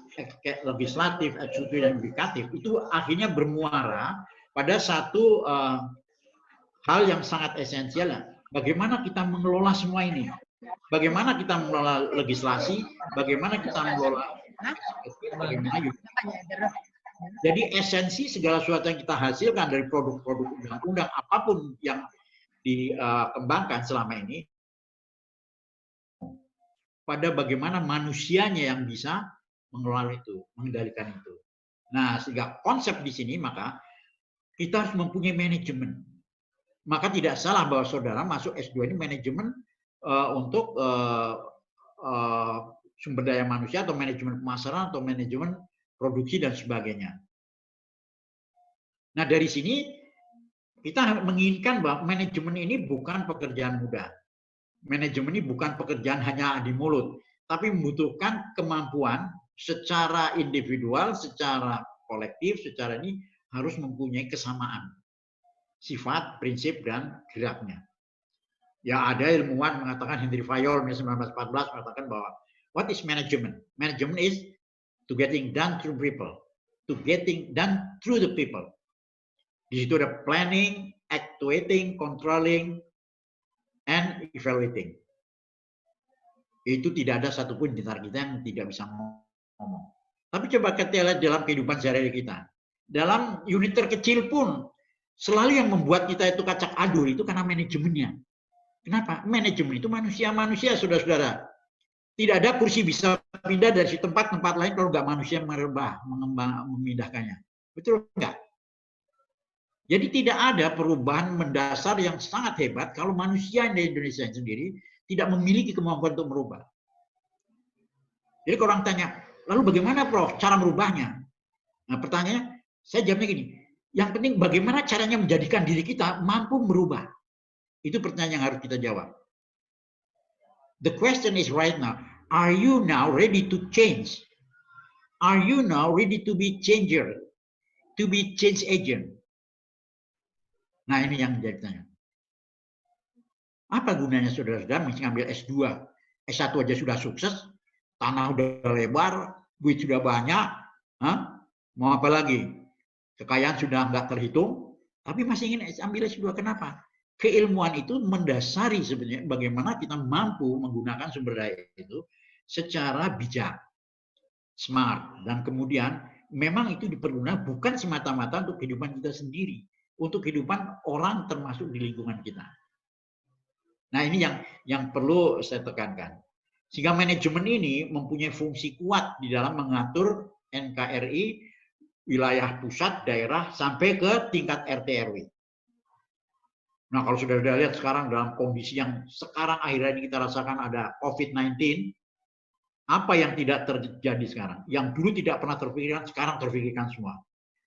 legislatif, eksekutif, dan yudikatif itu akhirnya bermuara pada satu hal yang sangat esensial, bagaimana kita mengelola semua ini. Bagaimana kita mengelola legislasi, bagaimana kita mengelola bagaimana. Jadi esensi segala sesuatu yang kita hasilkan dari produk-produk undang-undang apapun yang dikembangkan selama ini, pada bagaimana manusianya yang bisa mengelola itu, mengendalikan itu. Nah, sehingga konsep di sini maka kita harus mempunyai manajemen. Maka tidak salah bahwa saudara masuk S2 ini manajemen untuk sumber daya manusia atau manajemen pemasaran atau manajemen produksi dan sebagainya. Nah, dari sini kita menginginkan bahwa manajemen ini bukan pekerjaan mudah. Manajemen ini bukan pekerjaan hanya di mulut, tapi membutuhkan kemampuan secara individual, secara kolektif, secara ini harus mempunyai kesamaan sifat, prinsip, dan geraknya. Ya, ada ilmuwan mengatakan, Henry Fayol 1914 mengatakan bahwa what is management? Management is to getting done through people, to getting done through the people. Di situ ada planning, actuating, controlling, and evaluating. Itu tidak ada satupun di antara kita yang tidak bisa ngomong. Tapi coba kita lihat dalam kehidupan sehari-hari kita. Dalam unit terkecil pun, selalu yang membuat kita itu kacak adur itu karena manajemennya. Kenapa? Manajemen itu manusia-manusia, saudara-saudara. Tidak ada kursi bisa pindah dari tempat lain kalau nggak manusia merubah, memindahkannya. Betul nggak? Jadi tidak ada perubahan mendasar yang sangat hebat kalau manusia di Indonesia sendiri tidak memiliki kemampuan untuk merubah. Jadi kalau orang tanya, lalu bagaimana Prof cara merubahnya? Nah pertanyaannya, saya jawabnya gini, yang penting bagaimana caranya menjadikan diri kita mampu merubah. Itu pertanyaan yang harus kita jawab. The question is right now, are you now ready to change? Are you now ready to be changer? To be change agent? Nah ini yang menjadi tanya. Apa gunanya saudara-saudara mengambil S2? S1 aja sudah sukses, tanah udah lebar, duit sudah banyak, mau apa lagi? Kekayaan sudah nggak terhitung, tapi masih ingin ambil S2. Kenapa? Keilmuan itu mendasari sebenarnya bagaimana kita mampu menggunakan sumber daya itu secara bijak, smart, dan kemudian memang itu dipergunakan bukan semata-mata untuk kehidupan kita sendiri, untuk kehidupan orang termasuk di lingkungan kita. Nah ini yang perlu saya tekankan. Sehingga manajemen ini mempunyai fungsi kuat di dalam mengatur NKRI, wilayah pusat, daerah, sampai ke tingkat RT RW. Nah kalau sudah lihat sekarang dalam kondisi yang sekarang akhirnya ini kita rasakan ada COVID-19, apa yang tidak terjadi sekarang? Yang dulu tidak pernah terpikirkan, sekarang terpikirkan semua.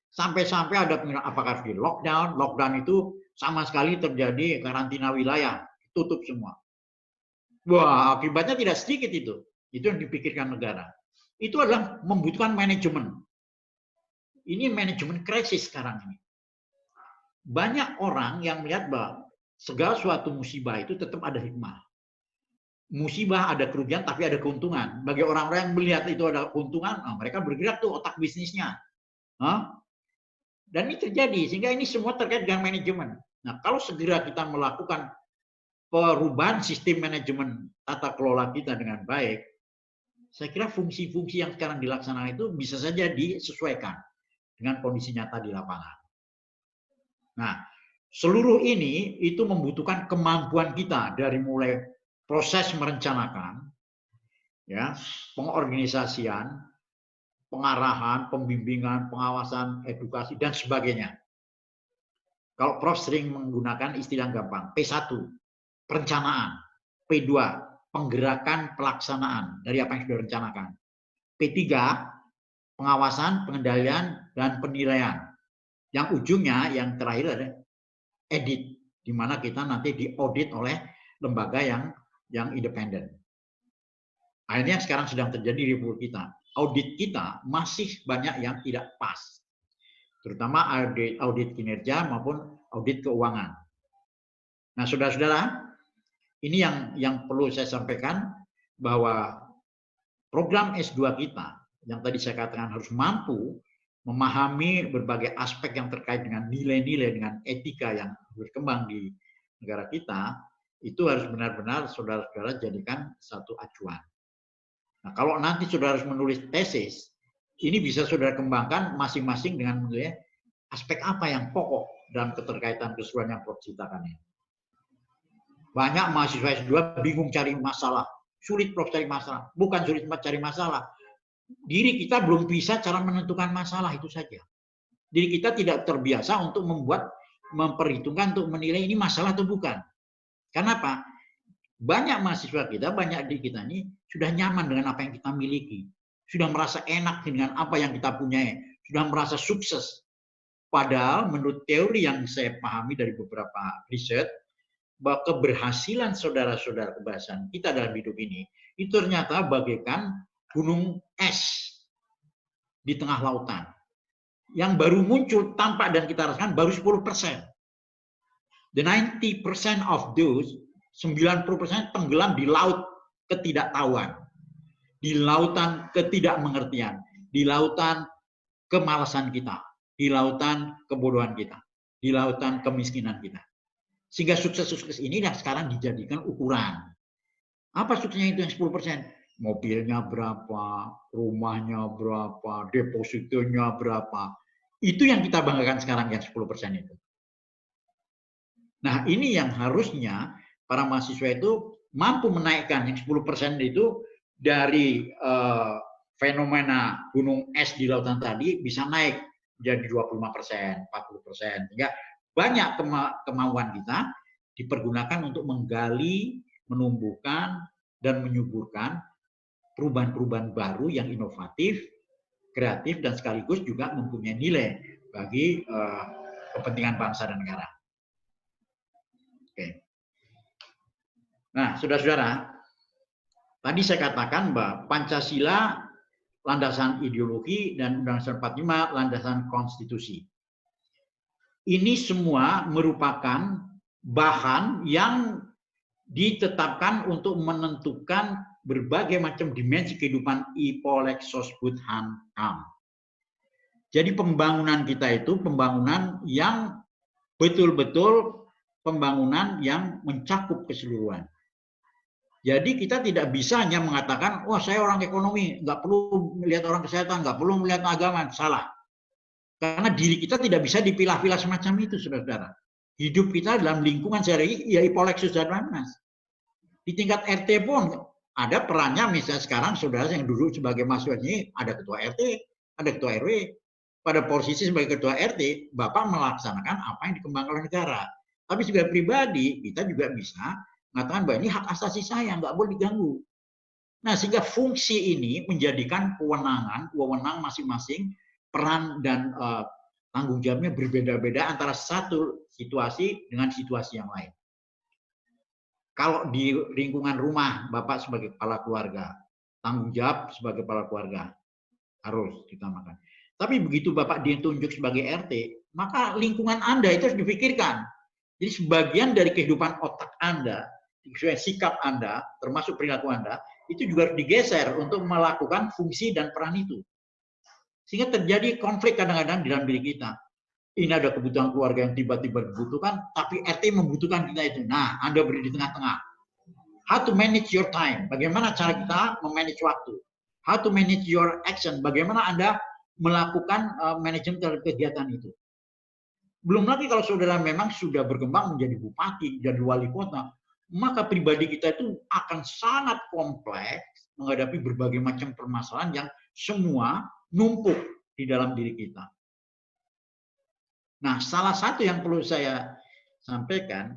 Sampai-sampai ada pengirahan apakah di lockdown. Lockdown itu sama sekali terjadi karantina wilayah, tutup semua. Wah, akibatnya tidak sedikit itu. Itu yang dipikirkan negara. Itu adalah membutuhkan manajemen. Ini manajemen krisis sekarang ini. Banyak orang yang melihat bahwa segala suatu musibah itu tetap ada hikmah. Musibah ada kerugian tapi ada keuntungan. Bagi orang-orang yang melihat itu ada keuntungan, mereka bergerak tuh otak bisnisnya. Dan ini terjadi, sehingga ini semua terkait dengan manajemen. Nah, kalau segera kita melakukan perubahan sistem manajemen tata kelola kita dengan baik, saya kira fungsi-fungsi yang sekarang dilaksanakan itu bisa saja disesuaikan dengan kondisi nyata di lapangan. Nah, seluruh ini itu membutuhkan kemampuan kita dari mulai proses merencanakan, ya, pengorganisasian, pengarahan, pembimbingan, pengawasan, edukasi, dan sebagainya. Kalau Prof sering menggunakan istilah gampang, P1, perencanaan, P2, penggerakan pelaksanaan dari apa yang sudah direncanakan, P3, pengawasan, pengendalian, dan penilaian. Yang ujungnya, yang terakhir adalah audit, di mana kita nanti diaudit oleh lembaga yang independen. Akhirnya sekarang sedang terjadi di Republik kita. Audit kita masih banyak yang tidak pas, terutama audit kinerja maupun audit keuangan. Nah, saudara-saudara, ini yang perlu saya sampaikan, bahwa program S2 kita yang tadi saya katakan harus mampu memahami berbagai aspek yang terkait dengan nilai-nilai, dengan etika yang berkembang di negara kita, itu harus benar-benar saudara-saudara jadikan satu acuan. Nah, kalau nanti saudara harus menulis tesis, ini bisa saudara kembangkan masing-masing dengan menilai aspek apa yang pokok dalam keterkaitan keseluruhan yang Prof ceritakan ini. Banyak mahasiswa S2 bingung cari masalah. Sulit Prof cari masalah. Bukan sulit cari masalah. Diri kita belum bisa cara menentukan masalah, itu saja. Diri kita tidak terbiasa untuk memperhitungkan untuk menilai ini masalah atau bukan. Kenapa? Banyak mahasiswa kita, banyak di kita ini sudah nyaman dengan apa yang kita miliki. Sudah merasa enak dengan apa yang kita punyai. Sudah merasa sukses. Padahal menurut teori yang saya pahami dari beberapa riset, bahwa keberhasilan saudara-saudara keberhasilan kita dalam hidup ini, itu ternyata bagaikan gunung es di tengah lautan. Yang baru muncul, tampak dan kita rasakan baru 10%. The 90% of those, 90% tenggelam di laut ketidaktahuan. Di lautan ketidakmengertian. Di lautan kemalasan kita. Di lautan kebodohan kita. Di lautan kemiskinan kita. Sehingga sukses-sukses ini yang sekarang dijadikan ukuran. Apa suksesnya itu yang 10%? Mobilnya berapa, rumahnya berapa, depositonya berapa. Itu yang kita banggakan sekarang yang 10% itu. Nah, ini yang harusnya para mahasiswa itu mampu menaikkan yang 10% itu dari fenomena gunung es di lautan tadi bisa naik jadi 25%, 40%. Sehingga banyak kemauan kita dipergunakan untuk menggali, menumbuhkan, dan menyuburkan perubahan-perubahan baru yang inovatif, kreatif, dan sekaligus juga mempunyai nilai bagi kepentingan bangsa dan negara. Oke. Nah, saudara-saudara, tadi saya katakan bahwa Pancasila landasan ideologi dan Undang-Undang 45 landasan konstitusi. Ini semua merupakan bahan yang ditetapkan untuk menentukan berbagai macam dimensi kehidupan Ipolek Sosbud Han-Ham. Jadi pembangunan kita itu pembangunan yang betul-betul pembangunan yang mencakup keseluruhan. Jadi kita tidak bisa hanya mengatakan, wah saya orang ekonomi, nggak perlu melihat orang kesehatan, nggak perlu melihat agama. Salah. Karena diri kita tidak bisa dipilah-pilah semacam itu, saudara-saudara. Hidup kita dalam lingkungan sehari ya Ipolek Sosbud Han-Ham. Di tingkat RT pun ada perannya, misalnya sekarang saudara yang duduk sebagai mahasiswa ini, ada ketua RT, ada ketua RW. Pada posisi sebagai ketua RT, Bapak melaksanakan apa yang dikembangkan oleh negara. Tapi sebagai pribadi, kita juga bisa mengatakan bahwa ini hak asasi saya, nggak boleh diganggu. Nah, sehingga fungsi ini menjadikan wewenang masing-masing, peran dan tanggung jawabnya berbeda-beda antara satu situasi dengan situasi yang lain. Kalau di lingkungan rumah, Bapak sebagai kepala keluarga, tanggung jawab sebagai kepala keluarga, harus ditamakan. Tapi begitu Bapak ditunjuk sebagai RT, maka lingkungan Anda itu harus dipikirkan. Jadi sebagian dari kehidupan otak Anda, sikap Anda, termasuk perilaku Anda, itu juga harus digeser untuk melakukan fungsi dan peran itu. Sehingga terjadi konflik kadang-kadang di dalam diri kita. Ini ada kebutuhan keluarga yang tiba-tiba dibutuhkan, tapi RT membutuhkan kita itu. Nah, Anda beri di tengah-tengah. How to manage your time? Bagaimana cara kita memanage waktu? How to manage your action? Bagaimana Anda melakukan manajemen terhadap kegiatan itu? Belum lagi kalau saudara memang sudah berkembang menjadi bupati, jadi wali kota, maka pribadi kita itu akan sangat kompleks menghadapi berbagai macam permasalahan yang semua numpuk di dalam diri kita. Nah, salah satu yang perlu saya sampaikan,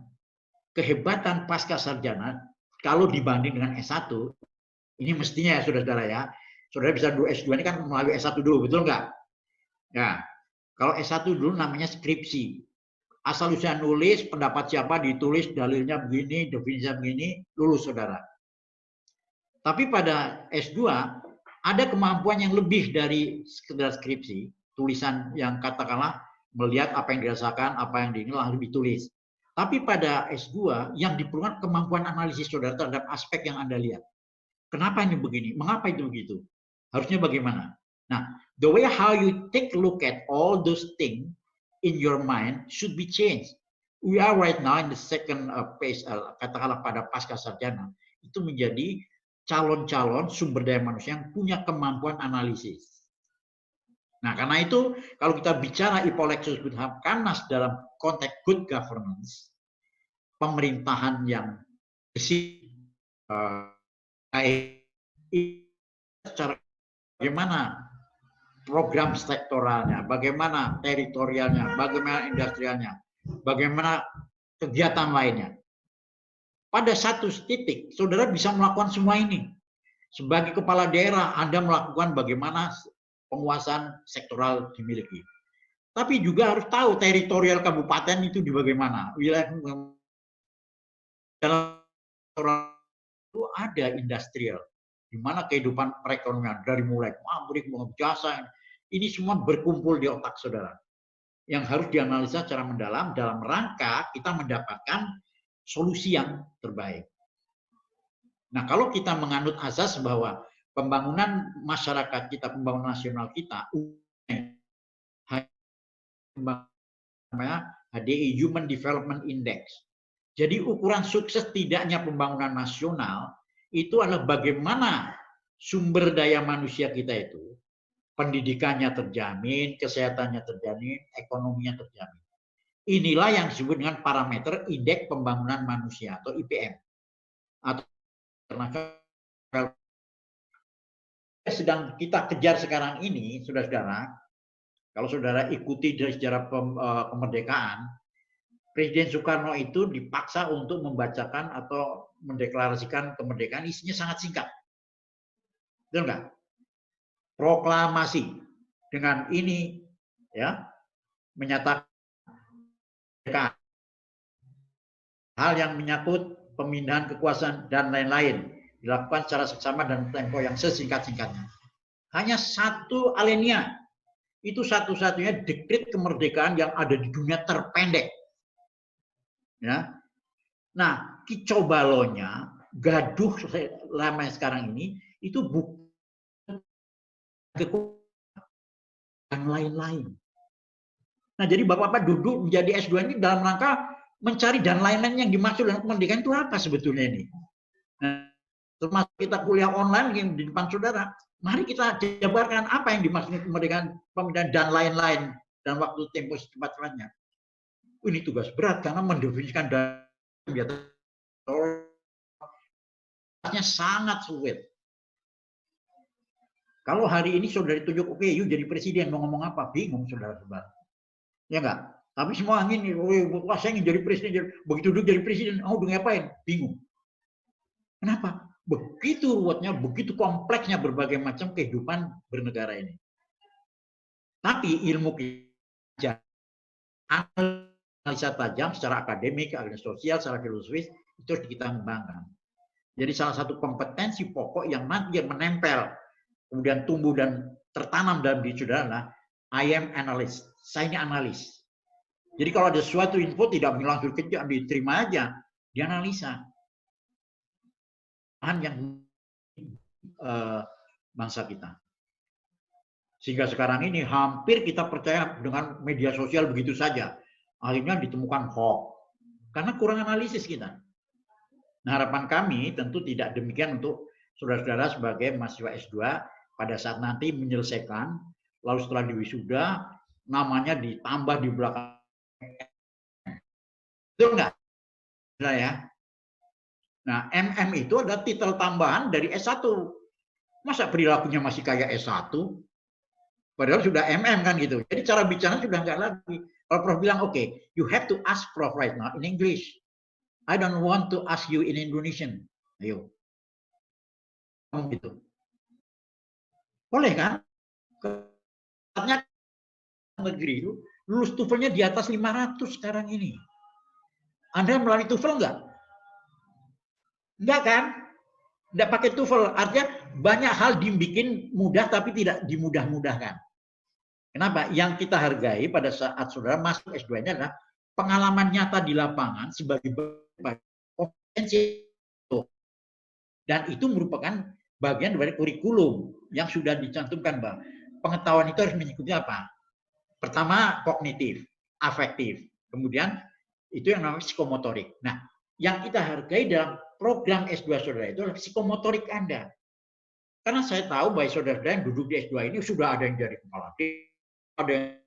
kehebatan pasca sarjana kalau dibanding dengan S1, ini mestinya ya saudara-saudara ya, saudara bisa dulu S2 ini kan melalui S1 dulu, betul nggak? Ya, kalau S1 dulu namanya skripsi. Asal usaha nulis, pendapat siapa ditulis, dalilnya begini, definisinya begini, lulus saudara. Tapi pada S2, ada kemampuan yang lebih dari sekedar skripsi, tulisan yang katakanlah melihat apa yang dirasakan, apa yang diingat, lalu ditulis. Tapi pada S2, yang diperlukan kemampuan analisis saudara terhadap aspek yang Anda lihat. Kenapa ini begini? Mengapa itu begitu? Harusnya bagaimana? Nah, the way how you take a look at all those things in your mind should be changed. We are right now in the second phase, katakanlah pada pasca sarjana, itu menjadi calon-calon sumber daya manusia yang punya kemampuan analisis. Nah, karena itu kalau kita bicara Ipolexus Good Hamkanas dalam konteks good governance, pemerintahan yang bersih, secara bagaimana program sektoralnya, bagaimana teritorialnya, bagaimana industrialnya, bagaimana kegiatan lainnya. Pada satu titik, saudara bisa melakukan semua ini. Sebagai kepala daerah, Anda melakukan bagaimana penguasaan sektoral dimiliki. Tapi juga harus tahu teritorial kabupaten itu di bagaimana. Wilayah dalam itu ada industrial, di mana kehidupan perekonomian dari mulai pabrik, jasa, ini semua berkumpul di otak saudara. Yang harus dianalisa secara mendalam dalam rangka kita mendapatkan solusi yang terbaik. Nah, kalau kita menganut asas bahwa pembangunan masyarakat kita, pembangunan nasional kita, HDI, Human Development Index. Jadi ukuran sukses tidaknya pembangunan nasional itu adalah bagaimana sumber daya manusia kita itu, pendidikannya terjamin, kesehatannya terjamin, ekonominya terjamin. Inilah yang disebut dengan parameter indeks pembangunan manusia atau IPM. Atau sedang kita kejar sekarang ini, saudara-saudara, kalau saudara ikuti dari sejarah kemerdekaan, Presiden Soekarno itu dipaksa untuk membacakan atau mendeklarasikan kemerdekaan, isinya sangat singkat. Betul nggak? Proklamasi. Dengan ini, ya, menyatakan hal yang menyangkut pemindahan kekuasaan dan lain-lain dilakukan secara seksama dan tempo yang sesingkat-singkatnya. Hanya satu alinea, itu satu-satunya dekret kemerdekaan yang ada di dunia terpendek. Ya. Nah, kicau balonya, gaduh lama sekarang ini, itu bukan yang lain-lain. Nah, jadi Bapak-Bapak duduk menjadi S2 ini dalam rangka mencari dan lain-lain yang dimaksud dengan kemerdekaan itu apa sebetulnya ini. Nah, termasuk kita kuliah online di depan saudara, mari kita jabarkan apa yang dimaksud kemerdekaan, pemindahan dan lain-lain dan waktu tempo secepat-cepatnya. Ini tugas berat karena mendefinisikan dan sangat sulit. Kalau hari ini saudara ditunjuk, oke, yuk jadi presiden, mau ngomong apa? Bingung saudara-saudara. Ya enggak? Tapi semua angin, wah saya ingin jadi presiden, begitu duduk jadi presiden, udah ngapain? Bingung. Kenapa? Begitu ruwetnya, begitu kompleksnya berbagai macam kehidupan bernegara ini. Tapi ilmu kita, analisa tajam secara akademik, sosial, secara filosofis, itu harus kita kembangkan. Jadi salah satu kompetensi pokok yang nanti yang menempel, kemudian tumbuh dan tertanam dalam diri saudara adalah I am analyst, saya ini analis. Jadi kalau ada suatu info tidak langsung kejam, diterima aja, dianalisa. Yang bangsa kita. Sehingga sekarang ini hampir kita percaya dengan media sosial begitu saja. Akhirnya ditemukan hoax. Karena kurang analisis kita. Nah, harapan kami tentu tidak demikian untuk saudara-saudara sebagai mahasiswa S2 pada saat nanti menyelesaikan, lalu setelah diwisuda, namanya ditambah di belakang. Betul nggak? Ya. Nah, MM itu adalah titel tambahan dari S1. Masa perilakunya masih kayak S1? Padahal sudah MM kan gitu. Jadi cara bicara sudah nggak lagi. Kalau Prof bilang, oke, you have to ask Prof right now in English. I don't want to ask you in Indonesian. Ayo. Gitu. Boleh kan? Katanya negeri itu lulus TOEFL-nya di atas 500 sekarang ini. Anda melalui TOEFL enggak? Enggak kan? Enggak pakai TOEFL. Artinya banyak hal dibikin mudah tapi tidak dimudah-mudahkan. Kenapa? Yang kita hargai pada saat saudara masuk S2-nya adalah pengalaman nyata di lapangan sebagai kompetensi. Dan itu merupakan bagian dari kurikulum yang sudah dicantumkan, Bang. pengetahuan itu harus mengikuti apa? Pertama, kognitif, afektif. Kemudian, itu yang namanya psikomotorik. Nah, yang kita hargai dalam program S2 saudara itu adalah psikomotorik Anda. Karena saya tahu bahwa saudara yang duduk di S2 ini sudah ada yang jadi kepala desa,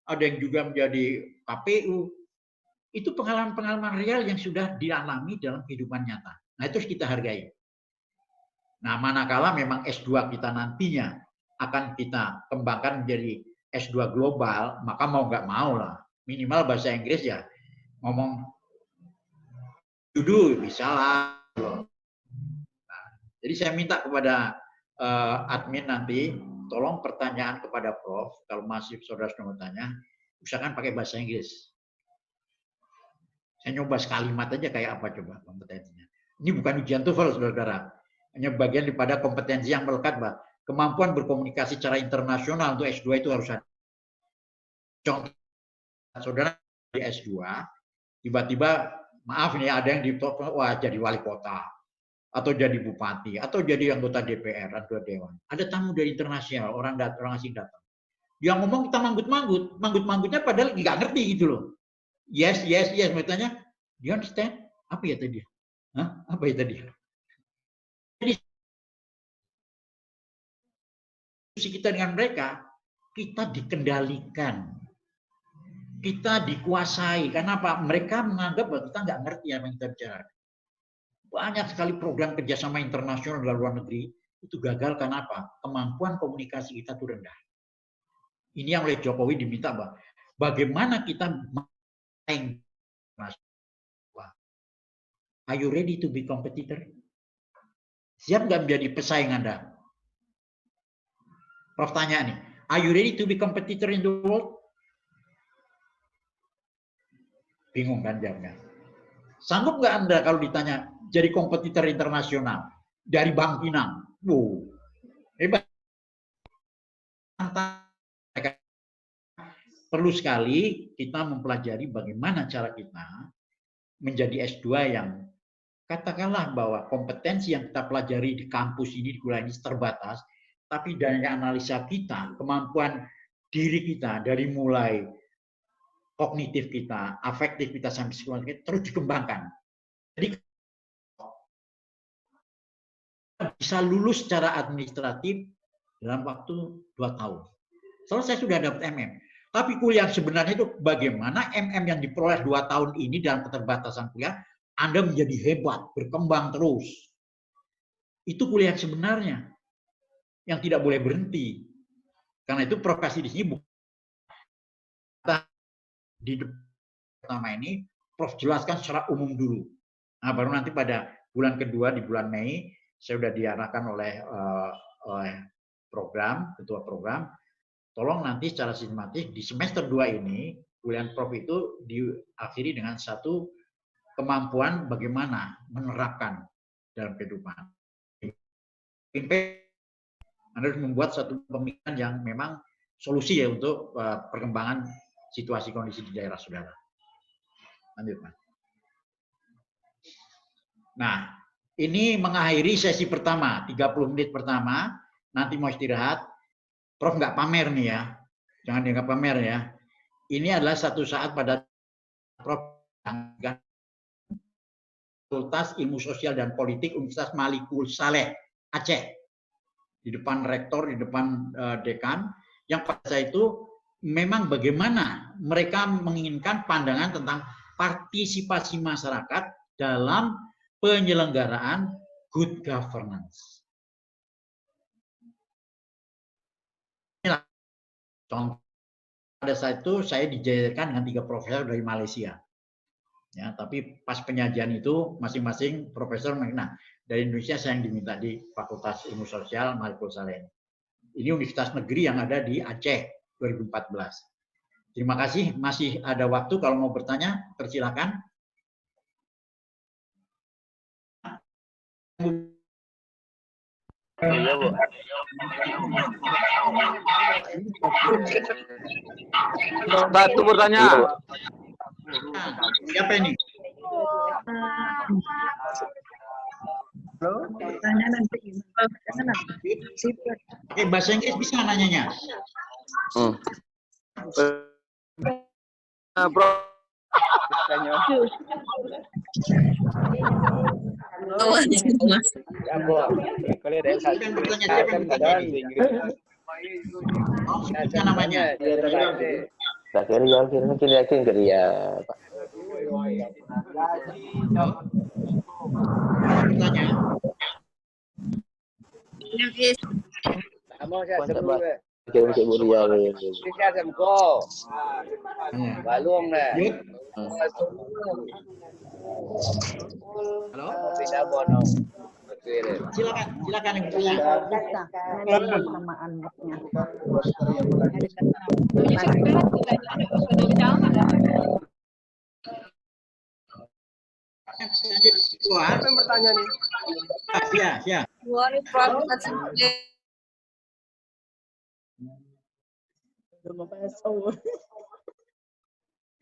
ada yang juga menjadi KPU. Itu pengalaman-pengalaman real yang sudah dialami dalam kehidupan nyata. Nah, itu harus kita hargai. Nah, manakala memang S2 kita nantinya akan kita kembangkan menjadi S2 global, maka mau nggak mau lah. Minimal bahasa Inggris ya, ngomong judul bisa lah. Nah, jadi saya minta kepada admin nanti, tolong pertanyaan kepada Prof. Kalau masih saudara mau tanya, usahakan pakai bahasa Inggris. Saya nyoba sekalimat aja kayak apa coba kompetensinya. Ini bukan ujian TOEFL, saudara. Hanya bagian daripada kompetensi yang melekat, Mbak. Kemampuan berkomunikasi secara internasional untuk S2 itu harus ada. Contoh, saudara di S2, tiba-tiba, maaf nih, ada yang di wah jadi wali kota, atau jadi bupati, atau jadi anggota DPR, anggota dewan. Ada tamu dari internasional, orang asing datang. Yang ngomong kita manggut-manggut, manggut-manggutnya padahal nggak ngerti gitu loh. Yes, bertanya, do you understand? Apa ya tadi? Hah? Apa ya tadi? Jadi, diskusi kita dengan mereka, kita dikendalikan. Kita dikuasai. Karena apa? Mereka menganggap bahwa kita nggak ngerti apa yang kita bicarakan. Banyak sekali program kerjasama internasional dalam luar negeri, itu gagal karena apa? Kemampuan komunikasi kita itu rendah. Ini yang oleh Jokowi diminta, Mbak. Bagaimana kita Are you ready to be competitor? Siap nggak menjadi pesaing Anda? Prof tanya nih, are you ready to be competitor in the world? Bingung kan jawabnya. Sanggup nggak Anda kalau ditanya jadi kompetitor internasional dari Bank Pinang? Wow, hebat. Perlu sekali kita mempelajari bagaimana cara kita menjadi S2 yang katakanlah bahwa kompetensi yang kita pelajari di kampus ini, di kuliah ini terbatas, tapi dari analisa kita, kemampuan diri kita dari mulai kognitif kita, afektif kita sampai psikologis terus dikembangkan. Jadi bisa lulus secara administratif dalam waktu 2 tahun. Selesai sudah dapat MM. Tapi kuliah sebenarnya itu bagaimana MM yang diperoleh 2 tahun ini dalam keterbatasan kuliah, Anda menjadi hebat, berkembang terus. Itu kuliah sebenarnya yang tidak boleh berhenti. Karena itu profesi di sini bukan di pertama ini, Prof jelaskan secara umum dulu. Nah, baru nanti pada bulan kedua, di bulan Mei, saya sudah diarahkan oleh program, ketua program, tolong nanti secara sistematis di semester 2 ini, kuliah Prof itu diakhiri dengan satu kemampuan bagaimana menerapkan dalam kehidupan. Anda harus membuat satu pemikiran yang memang solusi ya untuk perkembangan situasi kondisi di daerah saudara. Lanjut, Mas. Nah, ini mengakhiri sesi pertama, 30 menit pertama, nanti mau istirahat. Prof nggak pamer nih ya, jangan dianggap pamer ya. Ini adalah satu saat pada Prof Fakultas Ilmu Sosial dan Politik Universitas Malikul Saleh, Aceh. Di depan rektor, di depan dekan, yang pada saat itu memang bagaimana mereka menginginkan pandangan tentang partisipasi masyarakat dalam penyelenggaraan good governance. Contoh, pada saat itu saya dijajarkan dengan 3 profesor dari Malaysia. Ya, tapi pas penyajian itu masing-masing profesor, nah dari Indonesia saya yang diminta di Fakultas Ilmu Sosial Malikul Saleh. Ini universitas negeri yang ada di Aceh 2014. Terima kasih, masih ada waktu kalau mau bertanya, persilakan. Iya, Bu. Satu bertanya. Siapa ini? Halo, pertanyaan Oke, bahasa Inggris bisa nanyanya. Prof. Silakan bertanya, siapa yang bertanya ini? Oh, sebutkan namanya. Bertanya. Yud. Halo. Silakan yang bertanya. Siapa yang bertanya nih? Ya.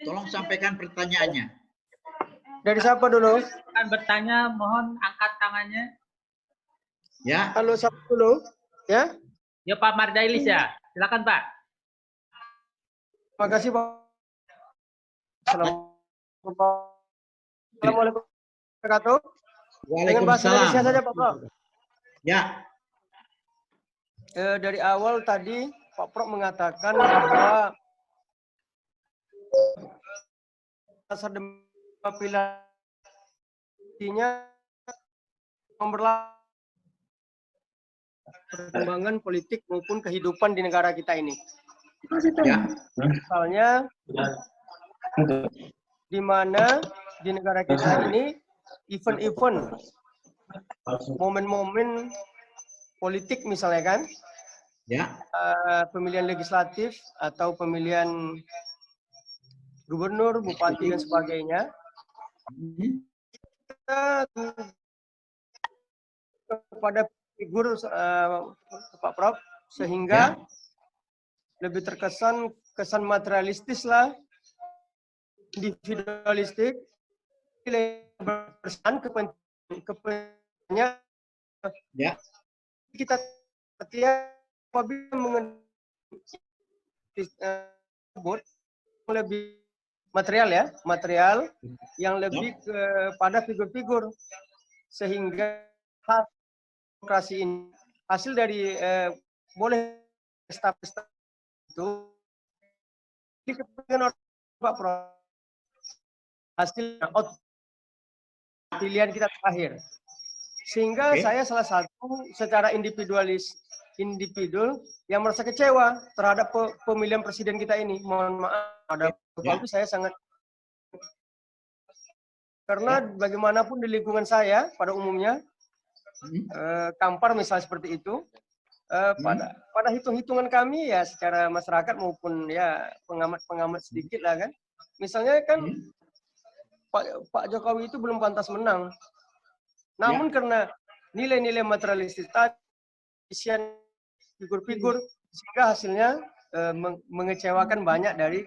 Tolong sampaikan pertanyaannya. Dari siapa dulu? Akan bertanya, mohon angkat tangannya. Ya. Halo, siapa dulu? Ya. Ya Pak Mardailis ya. Silakan Pak. Terima kasih Pak. Assalamualaikum warahmatullahi wabarakatuh. Dengan bahasa Indonesia saja Pak Prof. Ya. Dari awal tadi Pak Prof mengatakan bahwa dasar demokrasinya memperlakukan perkembangan politik maupun kehidupan di negara kita ini. Ya. Misalnya di mana di negara kita ini event-event, momen-momen politik misalnya kan, Ya. Pemilihan legislatif atau pemilihan gubernur, bupati dan sebagainya, kita kepada figur Pak Prof sehingga lebih terkesan kesan materialistis lah, individualistik, berkesan kepentingannya. Ya. Kita apabila mengenai lebih material yang lebih kepada figur-figur, sehingga demokrasi ini hasil dari boleh staf itu di kepentingan Pak Prof, hasil pilihan kita terakhir, sehingga saya salah satu secara individu yang merasa kecewa terhadap pemilihan presiden kita ini. Mohon maaf pada itu saya sangat, karena bagaimanapun di lingkungan saya pada umumnya Kampar misalnya seperti itu, pada hitung-hitungan kami ya secara masyarakat maupun ya pengamat sedikit lah kan, misalnya kan Pak Jokowi itu belum pantas menang, namun karena nilai-nilai materialistis tadi, isian figur-figur, sehingga hasilnya mengecewakan banyak dari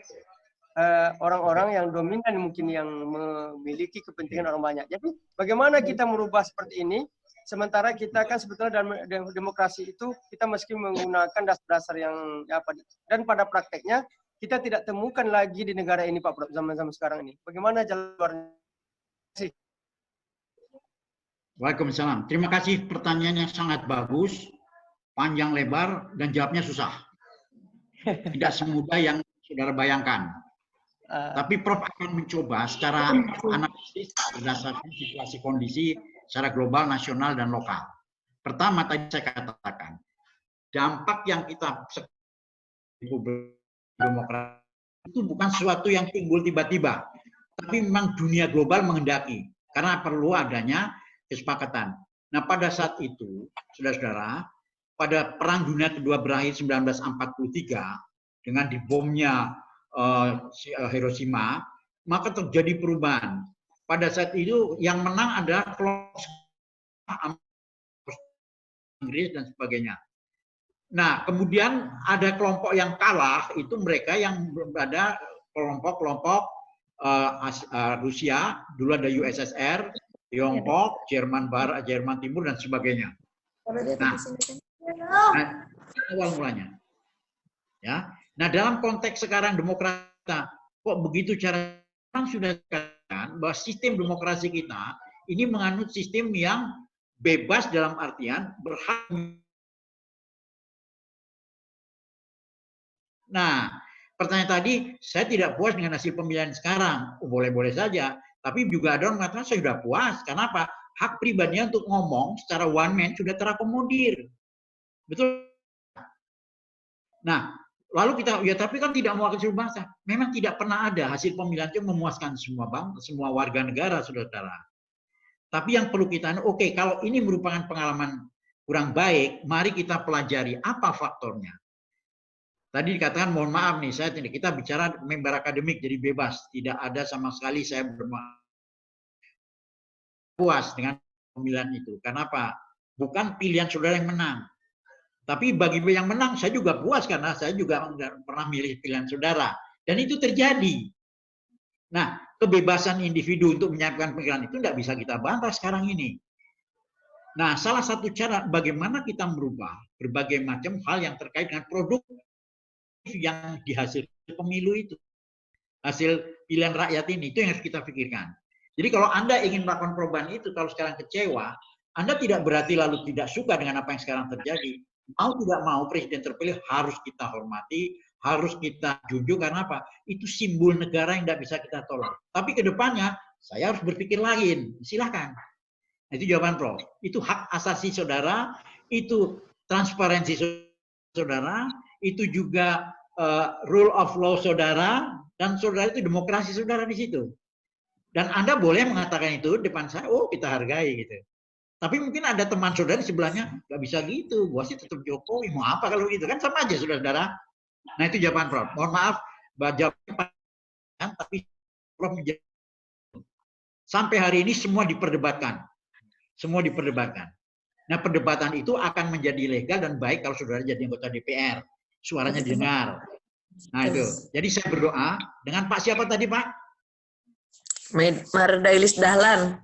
orang-orang yang dominan mungkin yang memiliki kepentingan orang banyak. Jadi bagaimana kita merubah seperti ini? Sementara kita kan sebetulnya dalam demokrasi itu kita mesti menggunakan dasar-dasar yang apa, dan pada prakteknya kita tidak temukan lagi di negara ini Pak Prof zaman-zaman sekarang ini. Bagaimana jalan keluarnya? Waalaikumsalam. Terima kasih, pertanyaannya sangat bagus, panjang lebar dan jawabnya susah. Tidak semudah yang saudara bayangkan. Tapi Prof akan mencoba secara analisis berdasarkan situasi kondisi secara global, nasional, dan lokal. Pertama, tadi saya katakan, dampak yang kita demokrasi itu bukan sesuatu yang timbul tiba-tiba, tapi memang dunia global menghendaki, karena perlu adanya kesepakatan. Nah, pada saat itu, saudara-saudara, pada Perang Dunia Kedua berakhir 1943, dengan dibomnya Hiroshima, maka terjadi perubahan. Pada saat itu yang menang adalah kelompok Inggris dan sebagainya. Nah, kemudian ada kelompok yang kalah, itu mereka yang berada kelompok-kelompok Rusia, dulu ada USSR, Tiongkok, Jerman Barat, Jerman Timur dan sebagainya. Nah, awal mulanya. Ya. Nah, dalam konteks sekarang demokrasi kita, kok begitu cara orang sudah katakan bahwa sistem demokrasi kita ini menganut sistem yang bebas dalam artian berhak. Nah, pertanyaan tadi, saya tidak puas dengan hasil pemilihan sekarang. Boleh-boleh saja. Tapi juga ada orang mengatakan saya sudah puas. Kenapa? Hak pribadinya untuk ngomong secara one man sudah terakomodir. Betul? Nah, lalu kita, ya tapi kan tidak mewakili seluruh bangsa. Memang tidak pernah ada hasil pemilihan itu memuaskan semua bangsa, semua warga negara, saudara-saudara. Tapi yang perlu kita, oke, kalau ini merupakan pengalaman kurang baik, mari kita pelajari apa faktornya. Tadi dikatakan, mohon maaf nih, kita bicara member akademik jadi bebas, tidak ada sama sekali saya puas dengan pemilihan itu. Kenapa? Bukan pilihan saudara yang menang. Tapi bagi yang menang, saya juga puas karena saya juga pernah milih pilihan saudara. Dan itu terjadi. Nah, kebebasan individu untuk menyiapkan pilihan itu tidak bisa kita bantah sekarang ini. Nah, salah satu cara bagaimana kita merubah berbagai macam hal yang terkait dengan produk yang dihasilkan pemilu itu. Hasil pilihan rakyat ini, itu yang harus kita pikirkan. Jadi kalau Anda ingin melakukan perubahan itu, kalau sekarang kecewa, Anda tidak berarti lalu tidak suka dengan apa yang sekarang terjadi. Mau tidak mau presiden terpilih harus kita hormati, harus kita junjung, karena apa? Itu simbol negara yang tidak bisa kita tolak. Tapi ke depannya, saya harus berpikir lain. Silahkan. Itu jawaban Prof. Itu hak asasi saudara, itu transparansi saudara, itu juga rule of law saudara, dan saudara itu demokrasi saudara di situ. Dan Anda boleh mengatakan itu depan saya, oh kita hargai gitu. Tapi mungkin ada teman saudara di sebelahnya, nggak bisa gitu, gua sih tetap Jokowi, mau apa kalau gitu, kan sama aja saudara-saudara. Nah itu jawaban Prof. Mohon maaf, jawaban tapi Prof menjawab. Sampai hari ini semua diperdebatkan. Semua diperdebatkan. Nah perdebatan itu akan menjadi legal dan baik kalau saudara jadi anggota DPR. Suaranya didengar. Nah itu. Jadi saya berdoa dengan Pak siapa tadi Pak? Mardailis Dahlan.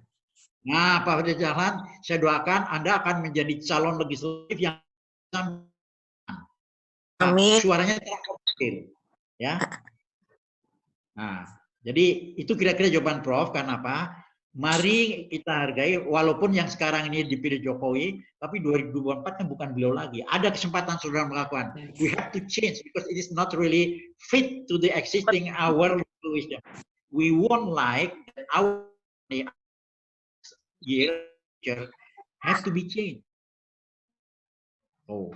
Nah Pak Mardailis Dahlan, saya doakan Anda akan menjadi calon legislatif yang Amin. Suaranya terakomodir. Ya. Nah, jadi itu kira-kira jawaban Prof. Karena apa? Mari kita hargai, walaupun yang sekarang ini dipilih Jokowi, tapi 2024 kan bukan beliau lagi. Ada kesempatan saudara melakukan. We have to change because it is not really fit to the existing our wisdom. We won't like our year have to be changed. Oh,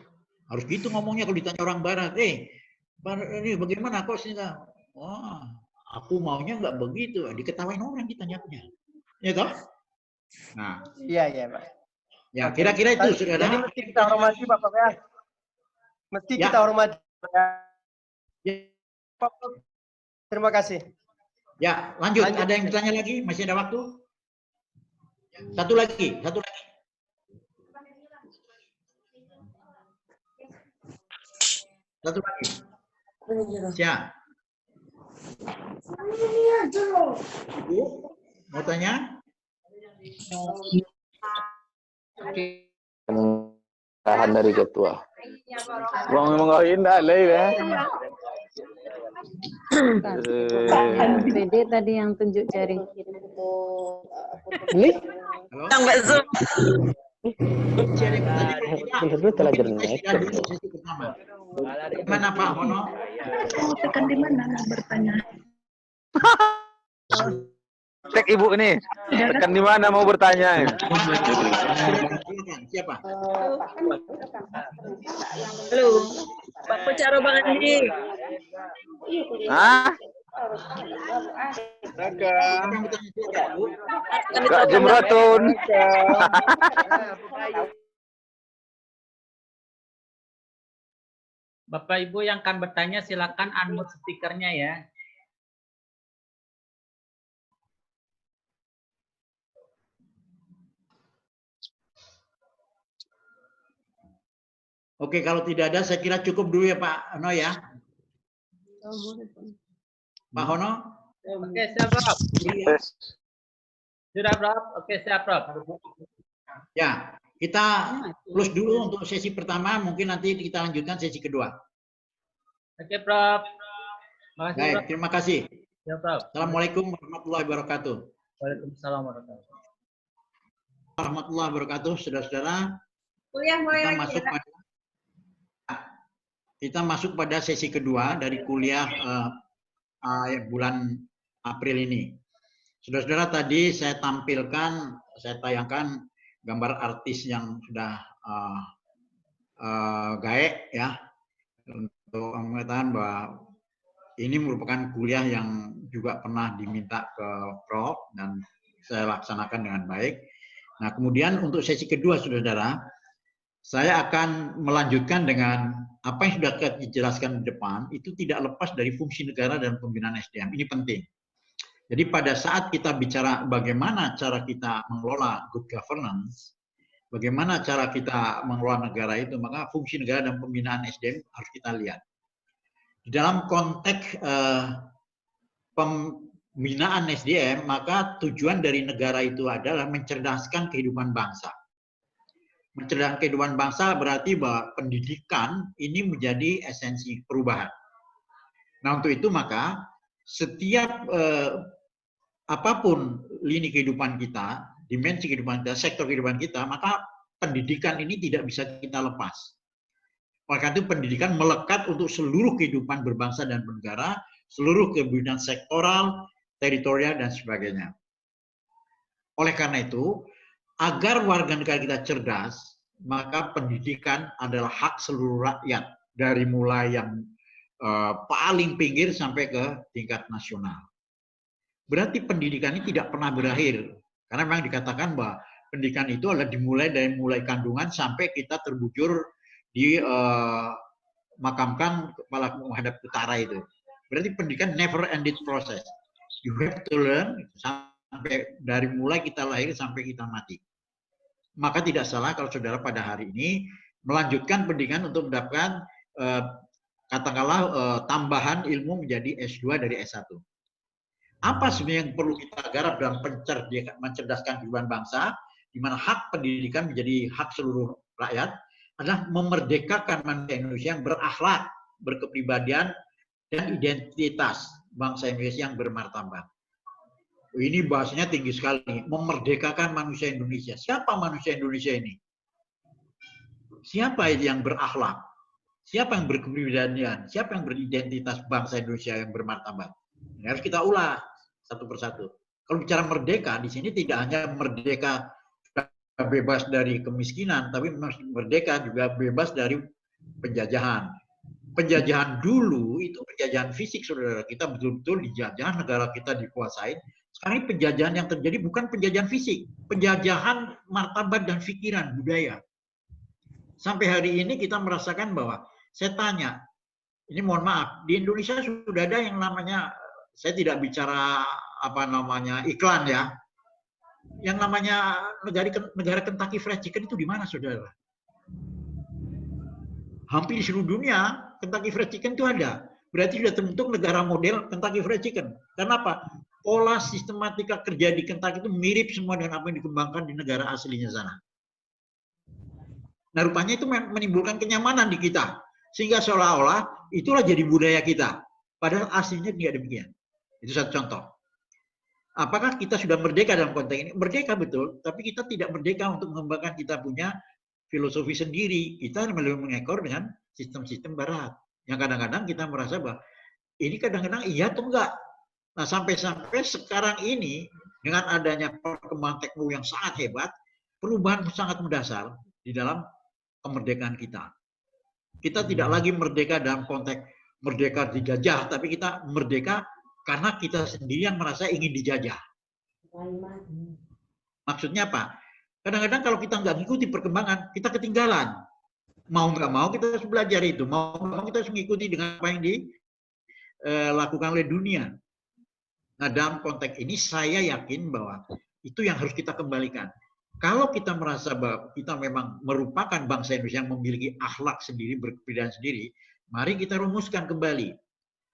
harus gitu ngomongnya kalau ditanya orang Barat. Ini bagaimana kok sih? Wah, aku maunya nggak begitu. Diketawain orang ditanyanya. Ya toh? Nah. Iya, Pak. Ya, kira-kira itu saudara. Jadi mesti kita hormati Bapak ya. Mesti kita hormati. Ya. Terima kasih. Ya, lanjut. Ada yang bertanya lagi? Masih ada waktu? Satu lagi. Siap. Ibu, mau tanya? Tahan dari ketua. Bang mengohin dah ya. Dede tadi yang tunjuk jari. Ini? Yang bakso. Bener telah jernih. Mana Pak Hono? Tekan di mana bertanya? Cek ibu ini. Tekan di mana mau bertanya? Siapa? Halo. Pak Pecaro Bang Andi. Hah? Kak Jumratun. Bapak Ibu yang akan bertanya silakan unmute speakernya ya. Oke, kalau tidak ada saya kira cukup dulu ya Pak Hono ya. Pak Hono? Oke, siap Prof. Sudah Prof? Oke, siap Prof. Ya, Kita close dulu untuk sesi pertama, mungkin nanti kita lanjutkan sesi kedua. Oke, Prof. Makasih, Baik, Prof. terima kasih. Ya, Prof. Assalamualaikum warahmatullahi wabarakatuh. Waalaikumsalam warahmatullahi wabarakatuh. Warahmatullahi wabarakatuh, saudara-saudara. Kita masuk pada sesi kedua dari kuliah bulan April ini. Saudara-saudara, tadi saya tayangkan gambar artis yang sudah gaek ya, untuk mengatakan bahwa ini merupakan kuliah yang juga pernah diminta ke Prof dan saya laksanakan dengan baik. Nah, kemudian untuk sesi kedua, saudara-saudara, saya akan melanjutkan dengan apa yang sudah kita jelaskan di depan, itu tidak lepas dari fungsi negara dan pembinaan SDM. Ini penting. Jadi pada saat kita bicara bagaimana cara kita mengelola good governance, bagaimana cara kita mengelola negara itu, maka fungsi negara dan pembinaan SDM harus kita lihat. Di dalam konteks pembinaan SDM, maka tujuan dari negara itu adalah mencerdaskan kehidupan bangsa. Mencerdaskan kehidupan bangsa berarti bahwa pendidikan ini menjadi esensi perubahan. Nah, untuk itu maka setiap apapun lini kehidupan kita, dimensi kehidupan kita, sektor kehidupan kita, maka pendidikan ini tidak bisa kita lepas. Oleh karena itu pendidikan melekat untuk seluruh kehidupan berbangsa dan bernegara, seluruh kehidupan sektoral, teritorial, dan sebagainya. Oleh karena itu, agar warga negara kita cerdas, maka pendidikan adalah hak seluruh rakyat, dari mulai yang paling pinggir sampai ke tingkat nasional. Berarti pendidikan ini tidak pernah berakhir, karena memang dikatakan bahwa pendidikan itu adalah dimulai dari mulai kandungan sampai kita terbujur di makamkan kepala menghadap utara itu. Berarti pendidikan never ended process. You have to learn sampai dari mulai kita lahir sampai kita mati. Maka tidak salah kalau saudara pada hari ini melanjutkan pendidikan untuk mendapatkan katakanlah tambahan ilmu menjadi S2 dari S1. Apa sebenarnya yang perlu kita garap dalam mencerdaskan kehidupan bangsa, di mana hak pendidikan menjadi hak seluruh rakyat, adalah memerdekakan manusia Indonesia yang berakhlak, berkepribadian, dan identitas bangsa Indonesia yang bermartabat. Ini bahasanya tinggi sekali, memerdekakan manusia Indonesia. Siapa manusia Indonesia ini? Siapa yang berakhlak? Siapa yang berkepribadian? Siapa yang beridentitas bangsa Indonesia yang bermartabat? Ini harus kita ulas satu persatu. Kalau bicara merdeka, di sini tidak hanya merdeka bebas dari kemiskinan, tapi merdeka juga bebas dari penjajahan. Penjajahan dulu itu penjajahan fisik, saudara. Kita betul-betul dijajah, negara kita dikuasai. Sekarang ini penjajahan yang terjadi bukan penjajahan fisik, penjajahan martabat dan pikiran, budaya. Sampai hari ini kita merasakan bahwa, saya tanya, ini mohon maaf, di Indonesia sudah ada yang namanya, saya tidak bicara apa namanya iklan ya, yang namanya negara Kentucky Fried Chicken itu di mana, saudara? Hampir di seluruh dunia Kentucky Fried Chicken itu ada. Berarti sudah terbentuk negara model Kentucky Fried Chicken. Karena apa? Pola sistematika kerja di Kentucky itu mirip semua dengan apa yang dikembangkan di negara aslinya sana. Nah, rupanya itu menimbulkan kenyamanan di kita. Sehingga seolah-olah itulah jadi budaya kita. Padahal aslinya tidak demikian. Itu satu contoh. Apakah kita sudah merdeka dalam konteks ini? Merdeka betul, tapi kita tidak merdeka untuk mengembangkan kita punya filosofi sendiri. Kita lebih mengekor dengan sistem-sistem barat. Yang kadang-kadang kita merasa bahwa ini kadang-kadang iya atau enggak. Nah, sampai-sampai sekarang ini dengan adanya perkembangan teknologi yang sangat hebat, perubahan sangat mendasar di dalam kemerdekaan kita. Kita tidak lagi merdeka dalam konteks merdeka dijajah, tapi kita merdeka karena kita sendiri yang merasa ingin dijajah. Maksudnya apa? Kadang-kadang kalau kita nggak mengikuti perkembangan, kita ketinggalan. Mau nggak mau kita harus belajar itu. Mau nggak mau kita harus mengikuti dengan apa yang dilakukan oleh dunia. Nah, dalam konteks ini saya yakin bahwa itu yang harus kita kembalikan. Kalau kita merasa bahwa kita memang merupakan bangsa Indonesia yang memiliki akhlak sendiri, berkepribadian sendiri, mari kita rumuskan kembali.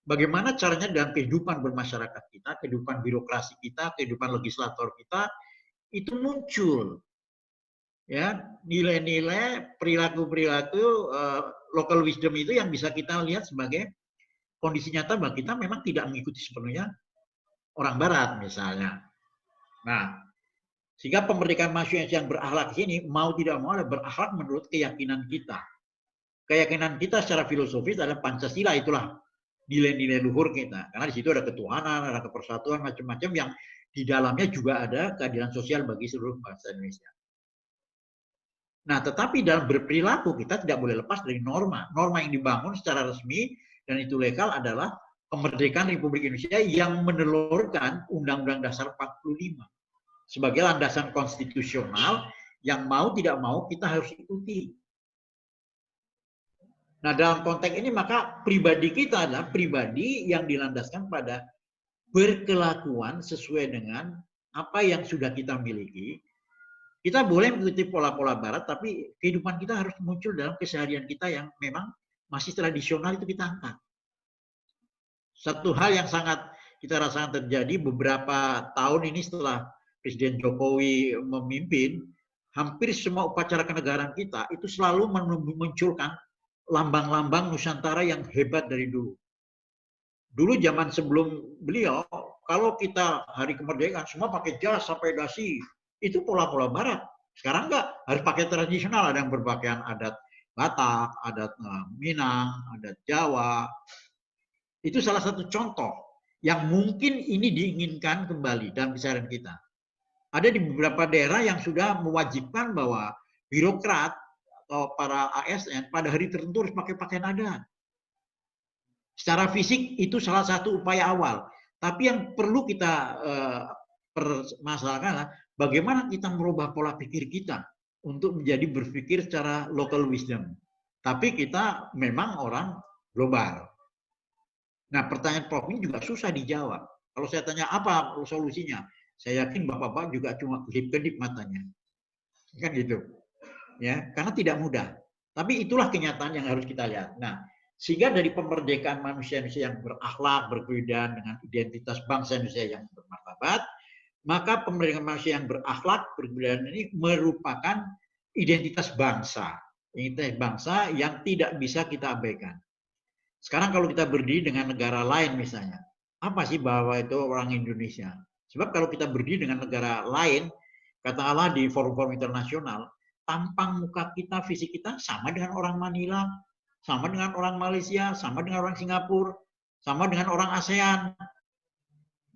Bagaimana caranya dalam kehidupan bermasyarakat kita, kehidupan birokrasi kita, kehidupan legislator kita, itu muncul. Ya, nilai-nilai perilaku-perilaku local wisdom itu yang bisa kita lihat sebagai kondisi nyata bahwa kita memang tidak mengikuti sepenuhnya orang Barat misalnya. Nah, sehingga pemerdekaан manusia yang berakhlak ini mau tidak mau ada berakhlak menurut keyakinan kita. Keyakinan kita secara filosofis adalah Pancasila, itulah nilai-nilai luhur kita. Karena di situ ada ketuhanan, ada kepersatuan, macam-macam yang di dalamnya juga ada keadilan sosial bagi seluruh bangsa Indonesia. Nah, tetapi dalam berperilaku kita tidak boleh lepas dari norma. Norma yang dibangun secara resmi dan itu legal adalah kemerdekaan Republik Indonesia yang menelurkan Undang-Undang Dasar 45 sebagai landasan konstitusional yang mau tidak mau kita harus ikuti. Nah, dalam konteks ini maka pribadi kita adalah pribadi yang dilandaskan pada berkelakuan sesuai dengan apa yang sudah kita miliki. Kita boleh mengikuti pola-pola Barat, tapi kehidupan kita harus muncul dalam keseharian kita yang memang masih tradisional itu kita angkat. Satu hal yang sangat kita rasakan terjadi beberapa tahun ini setelah Presiden Jokowi memimpin, hampir semua upacara kenegaraan kita itu selalu memunculkan lambang-lambang Nusantara yang hebat dari dulu. Dulu zaman sebelum beliau, kalau kita hari kemerdekaan semua pakai jas sampai dasi. Itu pola-pola Barat. Sekarang enggak, harus pakai tradisional. Ada yang berpakaian adat Batak, adat Minang, adat Jawa. Itu salah satu contoh yang mungkin ini diinginkan kembali dalam keseharian kita. Ada di beberapa daerah yang sudah mewajibkan bahwa birokrat atau para ASN pada hari tertentu harus pakai pakaian adat. Secara fisik itu salah satu upaya awal. Tapi yang perlu kita permasalahkan adalah bagaimana kita merubah pola pikir kita untuk menjadi berpikir secara local wisdom. Tapi kita memang orang global. Nah, pertanyaan Prof ini juga susah dijawab. Kalau saya tanya apa solusinya, saya yakin Bapak-bapak juga cuma kedip-kedip matanya. Kan gitu. Ya, karena tidak mudah. Tapi itulah kenyataan yang harus kita lihat. Nah, sehingga dari pemerdekaan manusia yang berakhlak, berkebudayaan dengan identitas bangsa Indonesia yang bermartabat, maka pemerdekaan manusia yang berakhlak, berbudaya ini merupakan identitas bangsa. Identitas bangsa yang tidak bisa kita abaikan. Sekarang kalau kita berdiri dengan negara lain misalnya, apa sih bahwa itu orang Indonesia? Sebab kalau kita berdiri dengan negara lain, katakanlah di forum-forum internasional, tampang muka kita, fisik kita sama dengan orang Manila, sama dengan orang Malaysia, sama dengan orang Singapura, sama dengan orang ASEAN.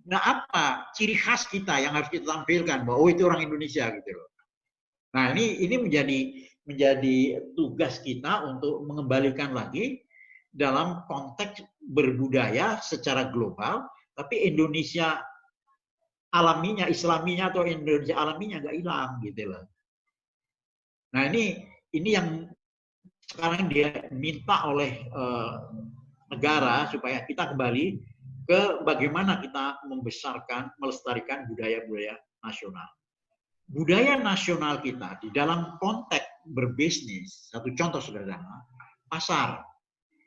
Nah, apa ciri khas kita yang harus kita tampilkan bahwa itu orang Indonesia gitu loh. Nah, ini menjadi tugas kita untuk mengembalikan lagi dalam konteks berbudaya secara global, tapi Indonesia alaminya, Islaminya atau Indonesia alaminya nggak hilang gitu loh. Nah, ini yang sekarang dia minta oleh negara supaya kita kembali ke bagaimana kita membesarkan, melestarikan budaya-budaya nasional. Budaya nasional kita di dalam konteks berbisnis, satu contoh sederhana, pasar.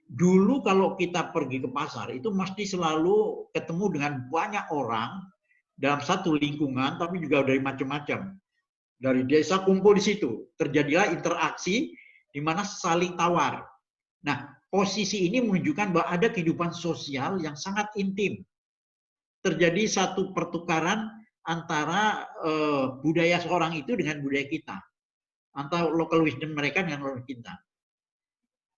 Dulu kalau kita pergi ke pasar, itu mesti selalu ketemu dengan banyak orang dalam satu lingkungan, tapi juga dari macam-macam. Dari desa kumpul di situ, terjadilah interaksi di mana saling tawar. Nah, posisi ini menunjukkan bahwa ada kehidupan sosial yang sangat intim. Terjadi satu pertukaran antara budaya seorang itu dengan budaya kita. Antara local wisdom mereka dengan local kita.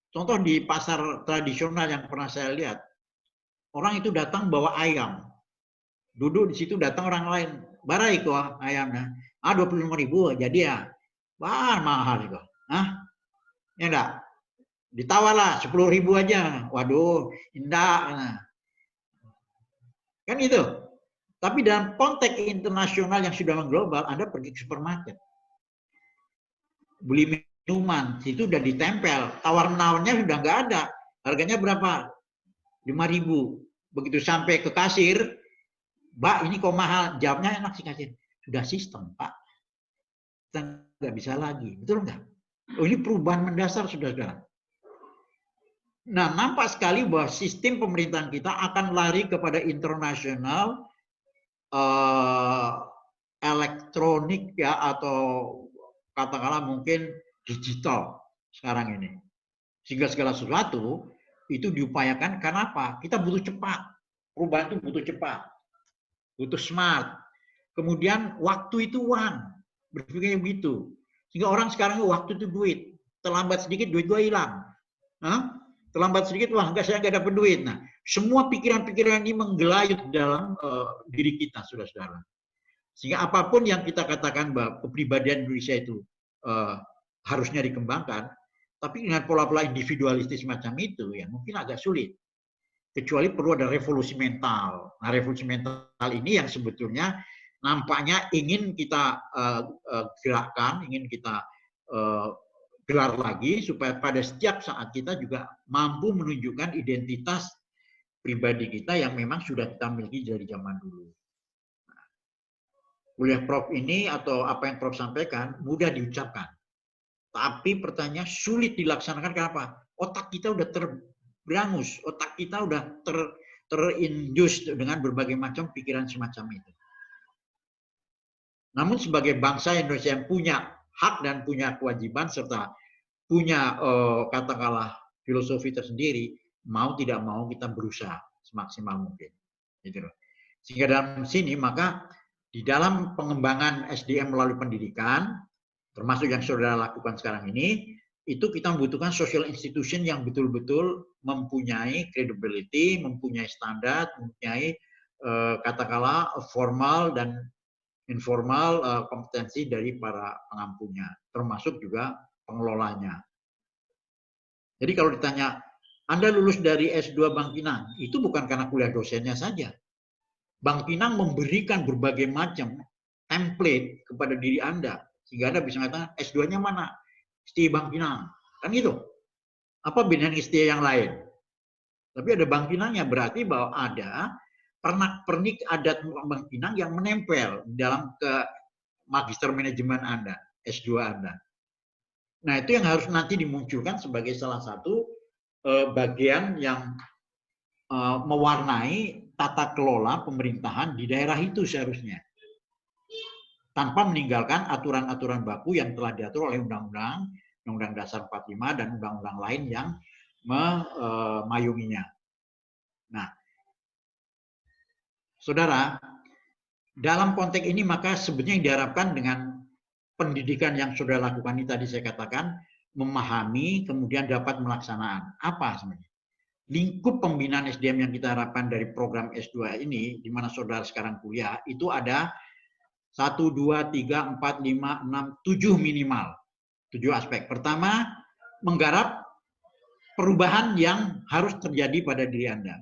Contoh di pasar tradisional yang pernah saya lihat, orang itu datang bawa ayam. Duduk di situ datang orang lain, barai kok ayamnya. 25.000 jadi ya. Wah, mahal kok. Ya enggak? Ditawarlah 10.000 aja. Waduh, indah. Nah. Kan itu. Tapi dalam konteks internasional yang sudah mengglobal, Anda pergi ke supermarket. Beli minuman, situ udah ditempel. Tawar-menawarnya sudah nggak ada. Harganya berapa? 5.000. Begitu sampai ke kasir, Mbak ini kok mahal? Jawabnya enak sih kasir. Sudah sistem, Pak. Kita nggak bisa lagi. Betul nggak? Oh, ini perubahan mendasar, saudara-saudara. Nah, nampak sekali bahwa sistem pemerintahan kita akan lari kepada internasional elektronik ya, atau katakanlah mungkin digital sekarang ini. Sehingga segala sesuatu itu diupayakan karena apa? Kita butuh cepat. Perubahan itu butuh cepat. Butuh smart. Kemudian waktu itu uang. Berpikirnya begitu. Sehingga orang sekarang waktu itu duit. Terlambat sedikit duit gua hilang. Terlambat sedikit, wah enggak, saya enggak dapat duit. Nah, semua pikiran-pikiran ini menggelayut dalam diri kita, saudara-saudara. Sehingga apapun yang kita katakan bahwa kepribadian Indonesia itu harusnya dikembangkan, tapi dengan pola-pola individualistis semacam itu, ya mungkin agak sulit. Kecuali perlu ada revolusi mental. Nah, revolusi mental ini yang sebetulnya nampaknya ingin kita gerakkan, ingin kita gelar lagi supaya pada setiap saat kita juga mampu menunjukkan identitas pribadi kita yang memang sudah kita miliki dari zaman dulu. Nah, kuliah Prof ini atau apa yang Prof sampaikan mudah diucapkan, tapi pertanyaan sulit dilaksanakan. Kenapa? Otak kita udah terberangus, otak kita udah terindus dengan berbagai macam pikiran semacam itu. Namun sebagai bangsa Indonesia yang punya hak dan punya kewajiban serta punya katakanlah filosofi tersendiri, mau tidak mau kita berusaha semaksimal mungkin. Gitu loh. Sehingga dalam sini maka di dalam pengembangan SDM melalui pendidikan, termasuk yang saudara lakukan sekarang ini, itu kita membutuhkan social institution yang betul-betul mempunyai credibility, mempunyai standar, mempunyai katakanlah formal dan informal kompetensi dari para pengampunya, termasuk juga pengelolanya. Jadi kalau ditanya, Anda lulus dari S2 Bang Pinang, itu bukan karena kuliah dosennya saja. Bang Pinang memberikan berbagai macam template kepada diri Anda, sehingga Anda bisa mengatakan, S2-nya mana? STI Bang Pinang. Kan gitu. Apa bedanya STI yang lain? Tapi ada Bang Pinangnya, berarti bahwa ada pernak-pernik adat Bang Pinang yang menempel dalam ke magister manajemen Anda, S2 Anda. Nah, itu yang harus nanti dimunculkan sebagai salah satu bagian yang mewarnai tata kelola pemerintahan di daerah itu seharusnya. Tanpa meninggalkan aturan-aturan baku yang telah diatur oleh Undang-Undang Dasar 45 dan undang-undang lain yang memayunginya. Nah, saudara, dalam konteks ini maka sebenarnya yang diharapkan dengan pendidikan yang saudara lakukan ini tadi saya katakan, memahami kemudian dapat melaksanakan. Apa sebenarnya? Lingkup pembinaan SDM yang kita harapkan dari program S2 ini, di mana saudara sekarang kuliah, itu ada 1, 2, 3, 4, 5, 6, 7 minimal. 7 aspek. Pertama, menggarap perubahan yang harus terjadi pada diri Anda.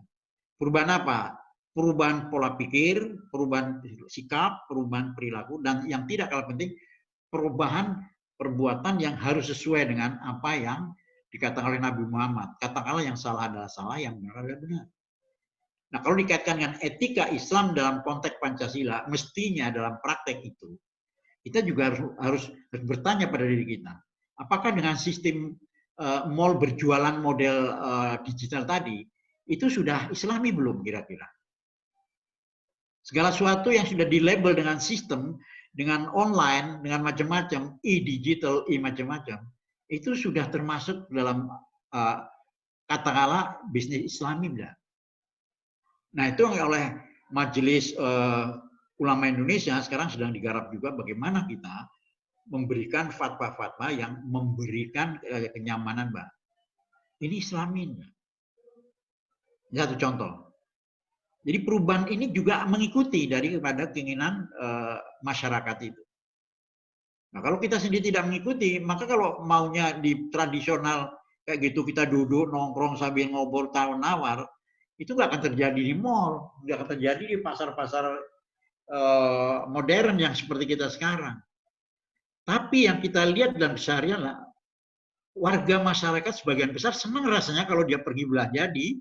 Perubahan apa? Perubahan pola pikir, perubahan sikap, perubahan perilaku, dan yang tidak kalah penting, perubahan perbuatan yang harus sesuai dengan apa yang dikatakan oleh Nabi Muhammad. Katakanlah yang salah adalah salah, yang benar adalah benar. Nah, kalau dikaitkan dengan etika Islam dalam konteks Pancasila, mestinya dalam praktek itu, kita juga harus bertanya pada diri kita, apakah dengan sistem mall berjualan model digital tadi, itu sudah Islami belum kira-kira? Segala sesuatu yang sudah dilabel dengan sistem, dengan online, dengan macam-macam, e-digital, e-macam-macam, itu sudah termasuk dalam katakanlah bisnis Islami. Nah, itu oleh Majelis Ulama Indonesia sekarang sedang digarap juga bagaimana kita memberikan fatwa-fatwa yang memberikan kenyamanan, Mbak. Ini Islami. Satu contoh. Jadi perubahan ini juga mengikuti daripada keinginan masyarakat itu. Nah, kalau kita sendiri tidak mengikuti, maka kalau maunya di tradisional kayak gitu kita duduk nongkrong sambil ngobrol tawar-nawar, itu nggak akan terjadi di mall, nggak akan terjadi di pasar-pasar modern yang seperti kita sekarang. Tapi yang kita lihat dalam keseharian, warga masyarakat sebagian besar senang rasanya kalau dia pergi belanja di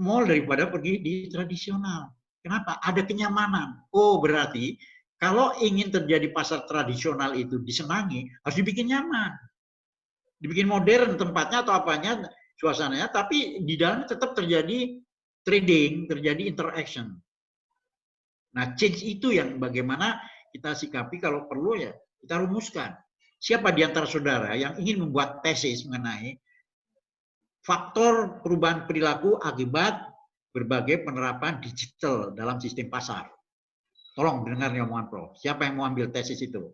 mall daripada pergi di tradisional. Kenapa? Ada kenyamanan. Oh, berarti kalau ingin terjadi pasar tradisional itu disenangi, harus dibikin nyaman. Dibikin modern tempatnya atau apanya, suasananya, tapi di dalamnya tetap terjadi trading, terjadi interaction. Nah, change itu yang bagaimana kita sikapi kalau perlu ya kita rumuskan. siapa di antara saudara yang ingin membuat tesis mengenai faktor perubahan perilaku akibat berbagai penerapan digital dalam sistem pasar? Tolong dengar nih omongan Prof. Siapa yang mau ambil tesis itu?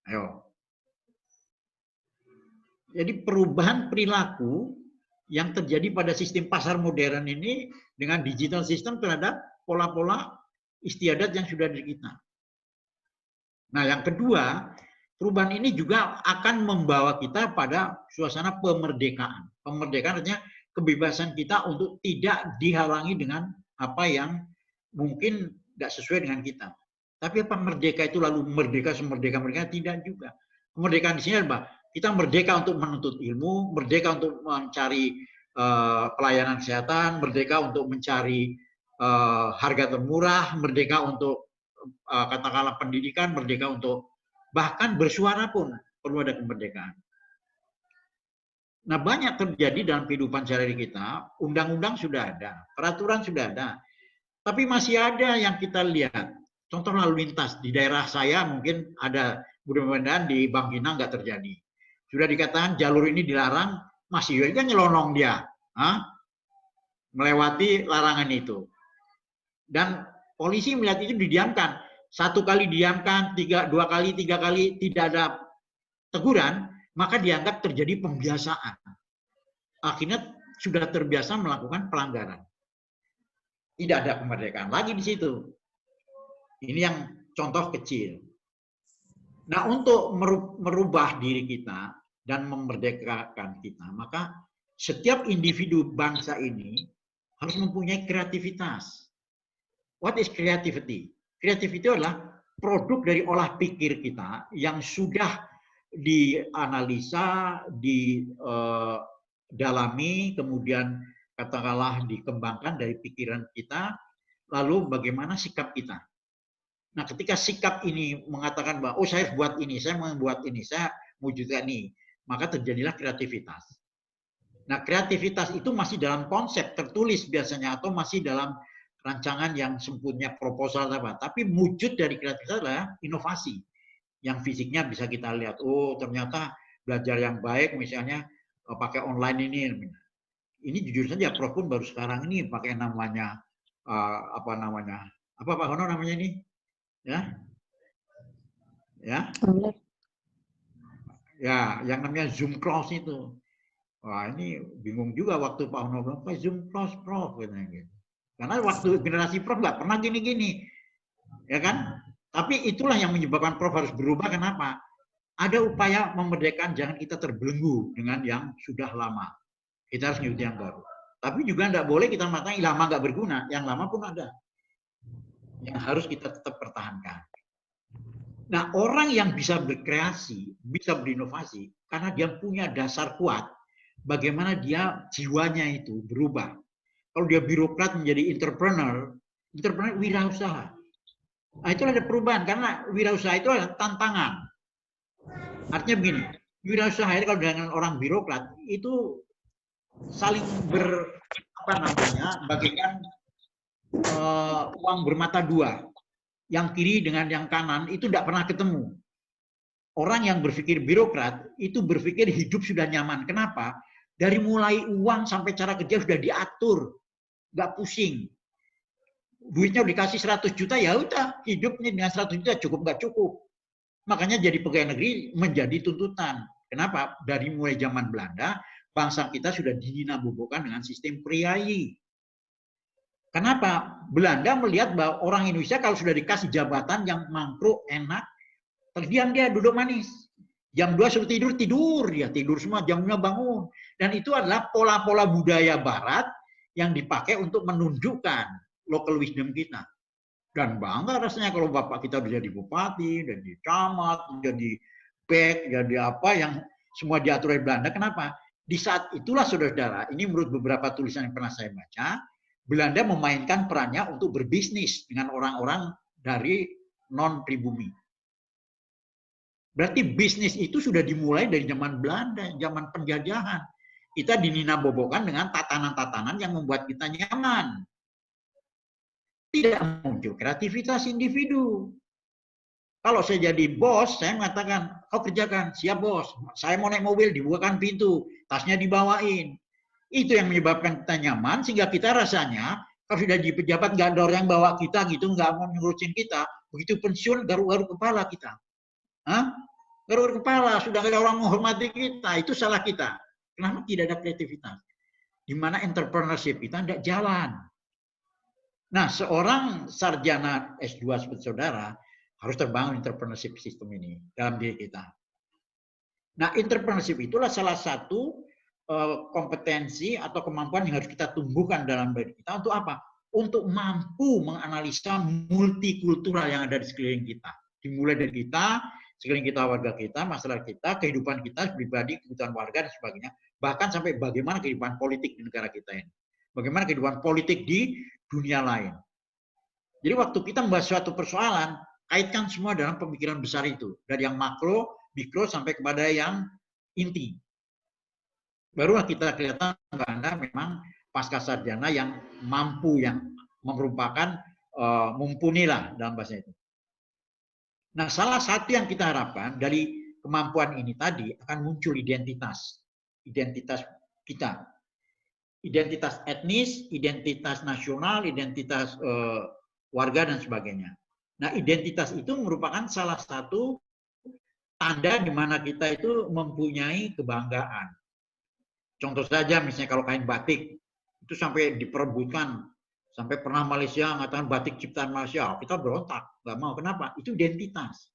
Ayo. Jadi perubahan perilaku yang terjadi pada sistem pasar modern ini dengan digital system terhadap pola-pola istiadat yang sudah ada di kita. Nah, yang kedua, perubahan ini juga akan membawa kita pada suasana pemerdekaan. Pemerdekaan artinya kebebasan kita untuk tidak dihalangi dengan apa yang mungkin tidak sesuai dengan kita. Tapi apa merdeka itu lalu merdeka semerdeka-merdeka? Tidak juga. Kemerdekaan di sini adalah kita merdeka untuk menuntut ilmu, merdeka untuk mencari pelayanan kesehatan, merdeka untuk mencari harga termurah, merdeka untuk katakanlah pendidikan, merdeka untuk bahkan bersuara pun perlu ada kemerdekaan. Nah, banyak terjadi dalam kehidupan sehari-hari kita, undang-undang sudah ada, peraturan sudah ada, tapi masih ada yang kita lihat. Contoh lalu lintas di daerah saya mungkin ada, mudah-mudahan di Bangkinang nggak terjadi. Sudah dikatakan jalur ini dilarang, masih juga nyelonong dia, melewati larangan itu. Dan polisi melihat itu didiamkan. Satu kali diamkan, dua kali, tiga kali tidak ada teguran, maka dianggap terjadi pembiasaan. Akhirnya sudah terbiasa melakukan pelanggaran. Tidak ada kemerdekaan lagi di situ. Ini yang contoh kecil. Nah, untuk merubah diri kita dan memerdekakan kita, maka setiap individu bangsa ini harus mempunyai kreativitas. What is creativity? Kreativiti adalah produk dari olah pikir kita yang sudah dianalisa, didalami, kemudian katakanlah dikembangkan dari pikiran kita, lalu bagaimana sikap kita. Nah, ketika sikap ini mengatakan bahwa, oh saya buat ini, saya membuat ini, saya mewujudkan ini, maka terjadilah kreativitas. Nah, kreativitas itu masih dalam konsep tertulis biasanya, atau masih dalam rancangan yang sebutnya proposal apa, tapi wujud dari kreativitas adalah inovasi yang fisiknya bisa kita lihat. Oh, ternyata belajar yang baik misalnya pakai online ini jujur saja Prof pun baru sekarang ini pakai namanya apa Pak Hono namanya ini ya yang namanya Zoom Class itu. Wah, ini bingung juga waktu Pak Hono bilang Zoom Class Prof gitu. Karena waktu generasi Prof nggak pernah gini-gini, ya kan? Tapi itulah yang menyebabkan Prof harus berubah. Kenapa? Ada upaya memerdekakan, jangan kita terbelenggu dengan yang sudah lama. Kita harus ngikuti yang baru. Tapi juga nggak boleh kita mengatakan lama nggak berguna. Yang lama pun ada. Yang harus kita tetap pertahankan. Nah, orang yang bisa berkreasi, bisa berinovasi, karena dia punya dasar kuat, bagaimana dia jiwanya itu berubah. Kalau dia birokrat menjadi entrepreneur wirausaha. Nah, itu ada perubahan karena wirausaha itu adalah tantangan. Artinya begini, wirausaha itu kalau dengan orang birokrat itu saling bagikan uang bermata dua. Yang kiri dengan yang kanan itu tidak pernah ketemu. Orang yang berpikir birokrat itu berpikir hidup sudah nyaman. Kenapa? Dari mulai uang sampai cara kerja sudah diatur. Nggak pusing. Duitnya dikasih 100 juta, ya udah hidupnya dengan 100 juta cukup nggak cukup. Makanya jadi pegawai negeri menjadi tuntutan. Kenapa? Dari mulai zaman Belanda, bangsa kita sudah dinabubukkan dengan sistem priayi. Kenapa? Belanda melihat bahwa orang Indonesia kalau sudah dikasih jabatan yang mangkruk, enak, terdiam dia duduk manis. Jam 2 suruh tidur, dia tidur semua, jam 5 bangun. Dan itu adalah pola-pola budaya Barat yang dipakai untuk menunjukkan local wisdom kita. Dan bangga rasanya kalau bapak kita udah jadi bupati, jadi camat, jadi bek, jadi apa yang semua diatur oleh Belanda. Kenapa? Di saat itulah saudara-saudara, ini menurut beberapa tulisan yang pernah saya baca, Belanda memainkan perannya untuk berbisnis dengan orang-orang dari non-pribumi. Berarti bisnis itu sudah dimulai dari zaman Belanda, zaman penjajahan. Kita dininabobokan dengan tatanan-tatanan yang membuat kita nyaman. Tidak muncul kreativitas individu. Kalau saya jadi bos, saya mengatakan, kau kerjakan, siap bos. Saya mau naik mobil, dibukakan pintu, tasnya dibawain. Itu yang menyebabkan kita nyaman, sehingga kita rasanya, kalau sudah jadi pejabat, nggak ada orang yang bawa kita, gitu, nggak mau ngurusin kita. Begitu pensiun, garuk-garuk kepala kita. Hah? Garuk-garuk kepala, sudah nggak ada orang menghormati kita. Itu salah kita. Kenapa tidak ada kreativitas? Di mana entrepreneurship kita tidak jalan. Nah, seorang sarjana S2 seperti saudara, harus terbangun entrepreneurship system ini dalam diri kita. Nah, entrepreneurship itulah salah satu kompetensi atau kemampuan yang harus kita tumbuhkan dalam diri kita. Untuk apa? Untuk mampu menganalisa multikultural yang ada di sekeliling kita. Dimulai dari kita, sekeliling kita, warga kita, masyarakat kita, kehidupan kita, pribadi, kebutuhan warga, dan sebagainya. Bahkan sampai bagaimana kehidupan politik di negara kita ini. Bagaimana kehidupan politik di dunia lain. Jadi waktu kita membahas suatu persoalan, kaitkan semua dalam pemikiran besar itu. Dari yang makro, mikro, sampai kepada yang inti. Barulah kita kelihatan bahwa Anda memang pasca sarjana yang mampu, yang merupakan mumpuni lah dalam bahasa itu. Nah, salah satu yang kita harapkan dari kemampuan ini tadi akan muncul identitas. Identitas kita. Identitas etnis, identitas nasional, identitas warga, dan sebagainya. Nah, identitas itu merupakan salah satu tanda di mana kita itu mempunyai kebanggaan. Contoh saja, misalnya kalau kain batik, itu sampai diperebutkan, sampai pernah Malaysia mengatakan batik ciptaan Malaysia, kita berontak, nggak mau. Kenapa? Itu identitas.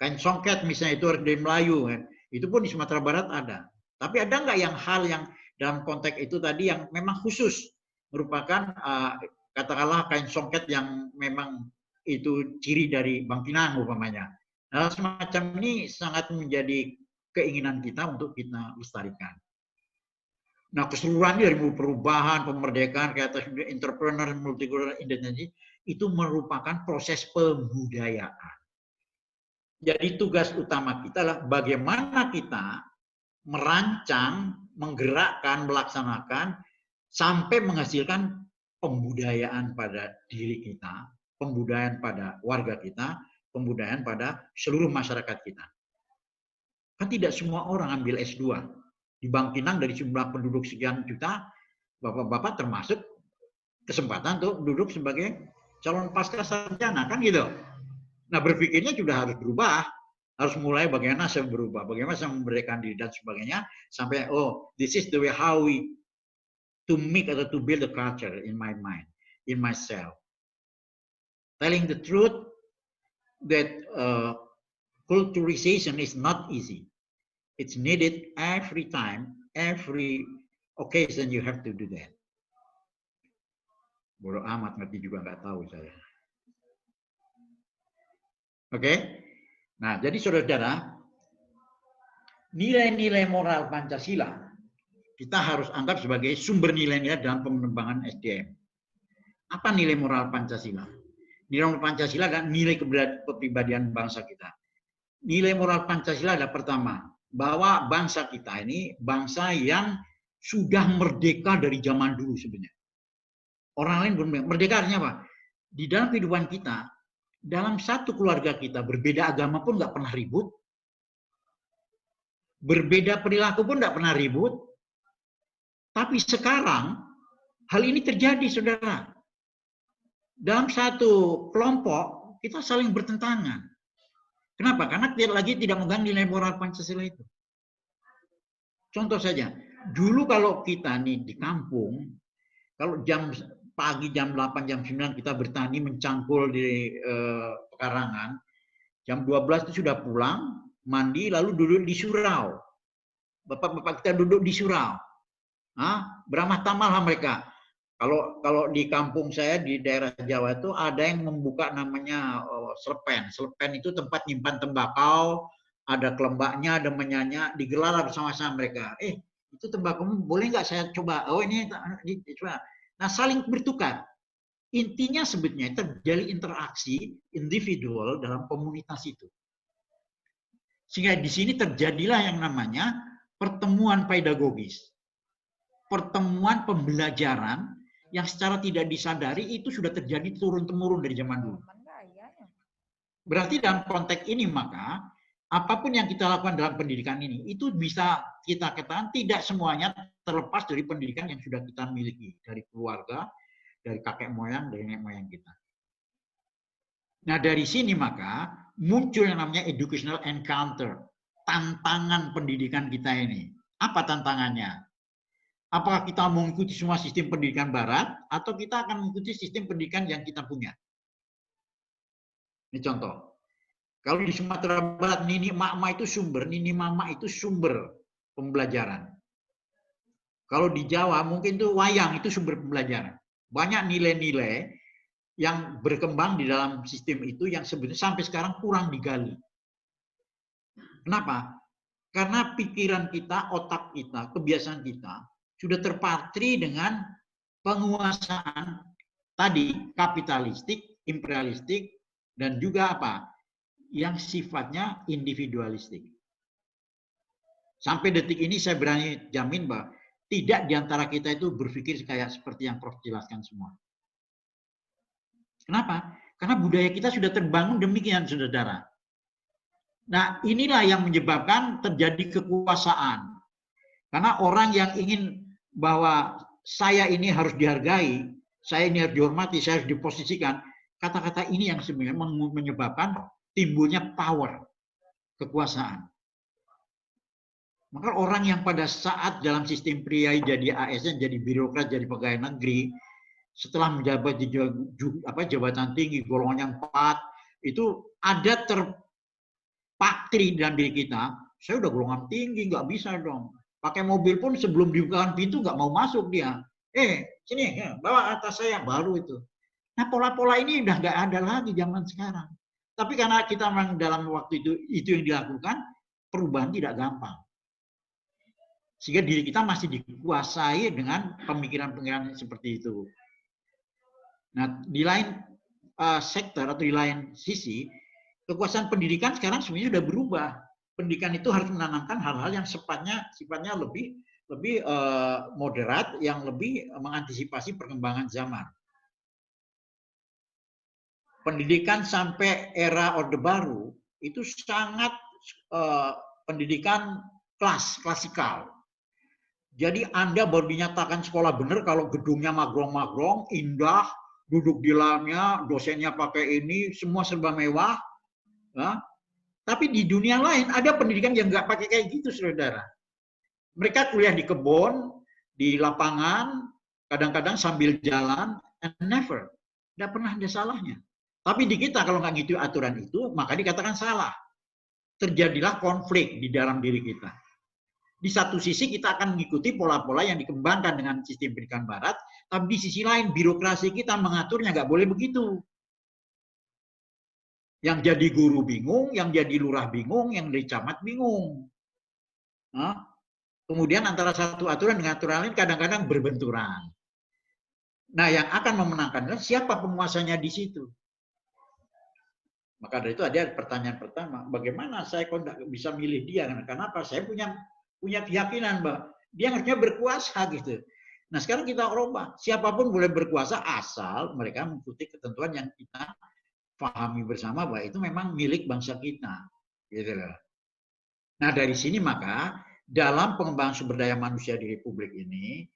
Kain songket misalnya, itu dari Melayu, kan? Itu pun di Sumatera Barat ada. Tapi ada nggak yang hal yang dalam konteks itu tadi yang memang khusus, merupakan katakanlah kain songket yang memang itu ciri dari Bangkinang umpamanya. Nah, semacam ini sangat menjadi keinginan kita untuk kita lestarikan. Nah, keseluruhan dari perubahan, pemerdekaan, kreativitas, entrepreneur, multicultural identity, itu merupakan proses pembudayaan. Jadi tugas utama kita adalah bagaimana kita merancang, menggerakkan, melaksanakan, sampai menghasilkan pembudayaan pada diri kita, pembudayaan pada warga kita, pembudayaan pada seluruh masyarakat kita. Kan tidak semua orang ambil S2. Di Bangkinang dari jumlah penduduk sekian juta, bapak-bapak termasuk kesempatan untuk duduk sebagai calon pasca sarjana, kan gitu. Nah, berpikirnya juga harus berubah. Harus mulai bagaimana saya berubah, bagaimana saya memberikan diri dan sebagainya, sampai, oh, this is the way how we to make atau to build a culture in my mind, in myself. Telling the truth that culturization is not easy. It's needed every time, every occasion you have to do that. Bodoh amat, ngerti juga nggak tahu saya. Oke? Nah, jadi saudara-saudara, nilai-nilai moral Pancasila kita harus anggap sebagai sumber nilai-nilai dalam pengembangan SDM. Apa nilai moral Pancasila? Nilai moral Pancasila adalah nilai kepribadian bangsa kita. Nilai moral Pancasila adalah pertama, bahwa bangsa kita ini bangsa yang sudah merdeka dari zaman dulu sebenarnya. Orang lain belum merdeka. Artinya apa? Di dalam kehidupan kita, dalam satu keluarga kita, berbeda agama pun nggak pernah ribut, berbeda perilaku pun nggak pernah ribut. Tapi sekarang hal ini terjadi, saudara. Dalam satu kelompok kita saling bertentangan. Kenapa? Karena lagi tidak memegang nilai moral Pancasila itu. Contoh saja, dulu kalau kita nih di kampung, kalau pagi jam 8, jam 9 kita bertani mencangkul di pekarangan, jam 12 itu sudah pulang, mandi, lalu duduk di surau. Bapak-bapak kita duduk di surau. Beramah tamah mereka. Kalau di kampung saya di daerah Jawa itu ada yang membuka namanya selepen. Selepen itu tempat nyimpan tembakau, ada kelembaknya, ada menyanyi, digelar bersama-sama mereka. Itu tembakau boleh nggak saya coba? Oh ini coba. Nah, saling bertukar. Intinya sebetulnya terjadi interaksi individual dalam komunitas itu. Sehingga di sini terjadilah yang namanya pertemuan pedagogis. Pertemuan pembelajaran yang secara tidak disadari itu sudah terjadi turun-temurun dari zaman dulu. Berarti dalam konteks ini maka apapun yang kita lakukan dalam pendidikan ini itu bisa kita katakan tidak semuanya terlepas dari pendidikan yang sudah kita miliki dari keluarga, dari kakek moyang, dari nenek moyang kita. Nah dari sini maka muncul yang namanya educational encounter, tantangan pendidikan kita ini. Apa tantangannya? Apakah kita mau mengikuti semua sistem pendidikan barat atau kita akan mengikuti sistem pendidikan yang kita punya? Ini contoh. Kalau di Sumatera Barat nini mama itu sumber pembelajaran. Kalau di Jawa mungkin itu wayang itu sumber pembelajaran. Banyak nilai-nilai yang berkembang di dalam sistem itu yang sebenarnya sampai sekarang kurang digali. Kenapa? Karena pikiran kita, otak kita, kebiasaan kita sudah terpatri dengan penguasaan tadi kapitalistik, imperialistik, dan juga apa? Yang sifatnya individualistik. Sampai detik ini saya berani jamin bahwa tidak diantara kita itu berpikir kayak seperti yang Prof jelaskan semua. Kenapa? Karena budaya kita sudah terbangun demikian, saudara. Nah, inilah yang menyebabkan terjadi kekuasaan. Karena orang yang ingin bahwa saya ini harus dihargai, saya ini harus dihormati, saya harus diposisikan, kata-kata ini yang sebenarnya menyebabkan timbulnya power, kekuasaan. Maka orang yang pada saat dalam sistem priai jadi ASN, jadi birokrat, jadi pegawai negeri, setelah menjabat di jabatan tinggi, golongan yang 4, itu ada terpatri dalam diri kita, saya udah golongan tinggi, nggak bisa dong. Pakai mobil pun sebelum dibukakan pintu nggak mau masuk dia. Sini, ya, bawa atas saya, baru itu. Nah pola-pola ini udah nggak ada lagi zaman sekarang. Tapi karena kita memang dalam waktu itu yang dilakukan, perubahan tidak gampang. Sehingga diri kita masih dikuasai dengan pemikiran-pemikiran seperti itu. Nah, di lain sektor atau di lain sisi, kekuasaan pendidikan sekarang sebenarnya sudah berubah. Pendidikan itu harus menanamkan hal-hal yang sifatnya lebih moderat, yang lebih mengantisipasi perkembangan zaman. Pendidikan sampai era Orde Baru itu sangat pendidikan klasikal. Jadi Anda baru dinyatakan sekolah benar kalau gedungnya magrong-magrong, indah, duduk di dalamnya, dosennya pakai ini, semua serba mewah. Ya. Tapi di dunia lain ada pendidikan yang nggak pakai kayak gitu, saudara. Mereka kuliah di kebun, di lapangan, kadang-kadang sambil jalan, and never. Nggak pernah ada salahnya. Tapi di kita kalau nggak ngikuti aturan itu, maka dikatakan salah. Terjadilah konflik di dalam diri kita. Di satu sisi kita akan mengikuti pola-pola yang dikembangkan dengan sistem pendidikan barat, tapi di sisi lain birokrasi kita mengaturnya nggak boleh begitu. Yang jadi guru bingung, yang jadi lurah bingung, yang jadi camat bingung. Nah, kemudian antara satu aturan dengan aturan lain kadang-kadang berbenturan. Nah, yang akan memenangkan adalah siapa penguasanya di situ. Maka dari itu ada pertanyaan pertama, bagaimana saya kok nggak bisa milih dia? Kenapa? Saya punya keyakinan bahwa dia harusnya berkuasa gitu. Nah sekarang kita ubah, siapapun boleh berkuasa asal mereka mengikuti ketentuan yang kita pahami bersama bahwa itu memang milik bangsa kita. Gitu loh. Nah dari sini maka dalam pengembangan sumber daya manusia di Republik ini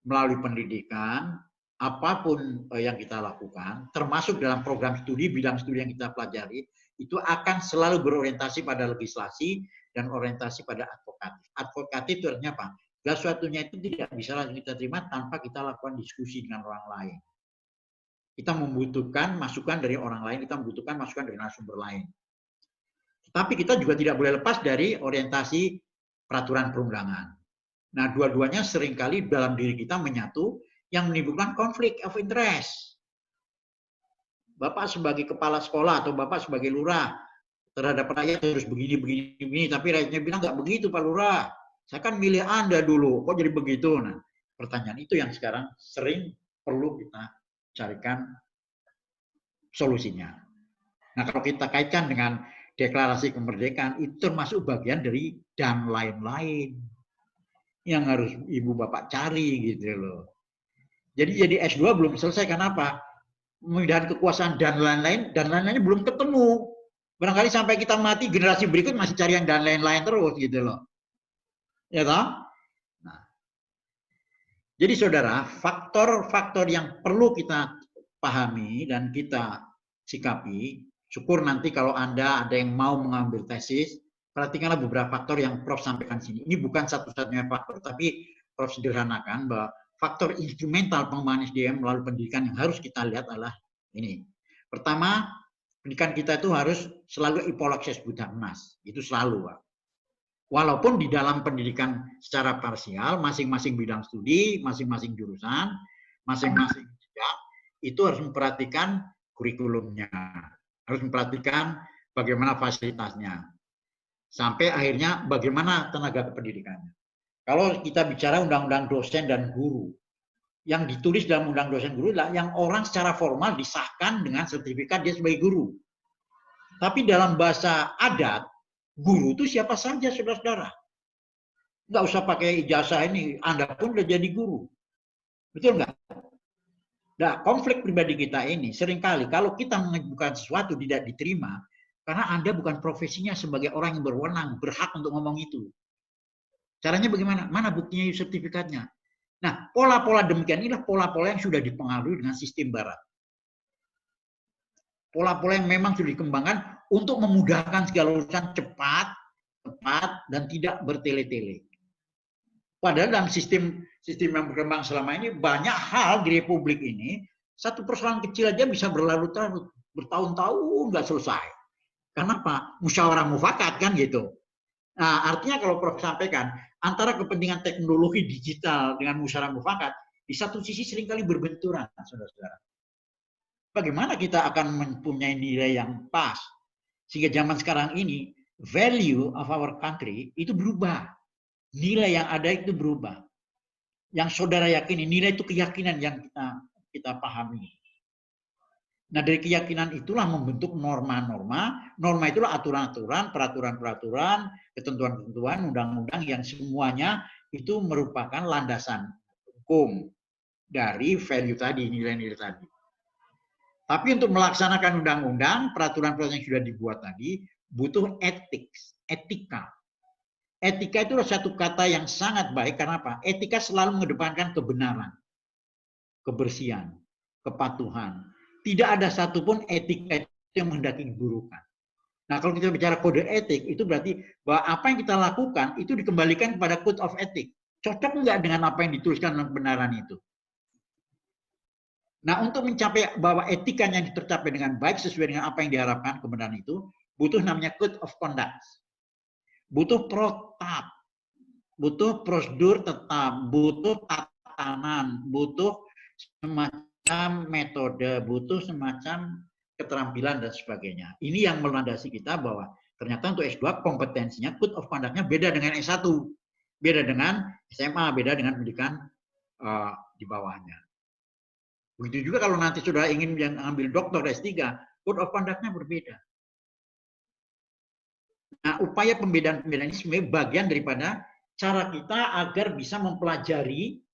melalui pendidikan, apapun yang kita lakukan, termasuk dalam program studi, bidang studi yang kita pelajari, itu akan selalu berorientasi pada legislasi dan orientasi pada advokatif. Advokatif itu artinya apa? Segala sesuatunya itu tidak bisa langsung kita terima tanpa kita lakukan diskusi dengan orang lain. Kita membutuhkan masukan dari orang lain, kita membutuhkan masukan dari narasumber lain. Tapi kita juga tidak boleh lepas dari orientasi peraturan perundangan. Nah, dua-duanya seringkali dalam diri kita menyatu yang menimbulkan konflik of interest. Bapak sebagai kepala sekolah atau Bapak sebagai lurah terhadap rakyat harus begini, tapi rakyatnya bilang nggak begitu Pak Lurah. Saya kan milih Anda dulu, kok jadi begitu? Nah, pertanyaan itu yang sekarang sering perlu kita carikan solusinya. Nah, kalau kita kaitkan dengan deklarasi kemerdekaan, itu termasuk bagian dari dan lain-lain yang harus Ibu Bapak cari gitu loh. Jadi S2 belum selesai, kenapa? Pemindahan kekuasaan dan lain-lainnya belum ketemu. Barangkali sampai kita mati, generasi berikut masih cari yang dan lain-lain terus gitu loh. Ya toh? Nah. Jadi saudara, faktor-faktor yang perlu kita pahami dan kita sikapi, syukur nanti kalau Anda ada yang mau mengambil tesis, perhatikanlah beberapa faktor yang Prof sampaikan sini. Ini bukan satu-satunya faktor, tapi Prof sederhanakan bahwa faktor instrumental pengembangan SDM melalui pendidikan yang harus kita lihat adalah ini. Pertama, pendidikan kita itu harus selalu ipolakses buta emas. Itu selalu, Pak. Walaupun di dalam pendidikan secara parsial, masing-masing bidang studi, masing-masing jurusan, masing-masing jenjang, itu harus memperhatikan kurikulumnya, harus memperhatikan bagaimana fasilitasnya, sampai akhirnya bagaimana tenaga kependidikannya. Kalau kita bicara undang-undang dosen dan guru, yang ditulis dalam undang dosen guru adalah yang orang secara formal disahkan dengan sertifikat dia sebagai guru. Tapi dalam bahasa adat, guru itu siapa saja, saudara-saudara. Nggak usah pakai ijazah ini, Anda pun udah jadi guru. Betul nggak? Nah, konflik pribadi kita ini seringkali kalau kita mengajukan sesuatu tidak diterima, karena Anda bukan profesinya sebagai orang yang berwenang, berhak untuk ngomong itu. Caranya bagaimana? Mana buktinya, sertifikatnya? Nah, pola-pola demikian inilah pola-pola yang sudah dipengaruhi dengan sistem barat. Pola-pola yang memang sudah dikembangkan untuk memudahkan segala urusan cepat, tepat, dan tidak bertele-tele. Padahal dalam sistem yang berkembang selama ini, banyak hal di Republik ini, satu persoalan kecil aja bisa berlarut-larut, bertahun-tahun nggak selesai. Kenapa? Musyawarah mufakat kan gitu. Nah, artinya kalau Prof sampaikan, antara kepentingan teknologi digital dengan musyawarah mufakat, di satu sisi seringkali berbenturan, saudara-saudara. Bagaimana kita akan mempunyai nilai yang pas? Sehingga zaman sekarang ini, value of our country itu berubah. Nilai yang ada itu berubah. Yang saudara yakini, nilai itu keyakinan yang kita pahami. Nah, dari keyakinan itulah membentuk norma-norma. Norma itulah aturan-aturan, peraturan-peraturan, ketentuan-ketentuan, undang-undang yang semuanya itu merupakan landasan hukum dari value tadi, nilai-nilai tadi. Tapi untuk melaksanakan undang-undang, peraturan-peraturan yang sudah dibuat tadi, butuh etika. Etika itu adalah satu kata yang sangat baik, karena apa? Etika selalu mengedepankan kebenaran, kebersihan, kepatuhan. Tidak ada satupun etika yang menghendaki keburukan. Nah, kalau kita bicara kode etik, itu berarti bahwa apa yang kita lakukan itu dikembalikan kepada code of ethic. Cocok nggak dengan apa yang dituliskan dalam kebenaran itu? Nah, untuk mencapai bahwa etikanya tercapai dengan baik sesuai dengan apa yang diharapkan kebenaran itu, butuh namanya code of conduct. Butuh protap, butuh prosedur tetap, butuh tatanan, butuh semacam metode, butuh semacam keterampilan dan sebagainya. Ini yang melandasi kita bahwa ternyata untuk S2 kompetensinya, code of conduct-nya beda dengan S1, beda dengan SMA, beda dengan pendidikan di bawahnya. Begitu juga kalau nanti sudah ingin yang ambil doktor S3, code of conduct-nya berbeda. Nah, upaya pembedaan-pembedaan ini sebenarnya bagian daripada cara kita agar bisa mempelajari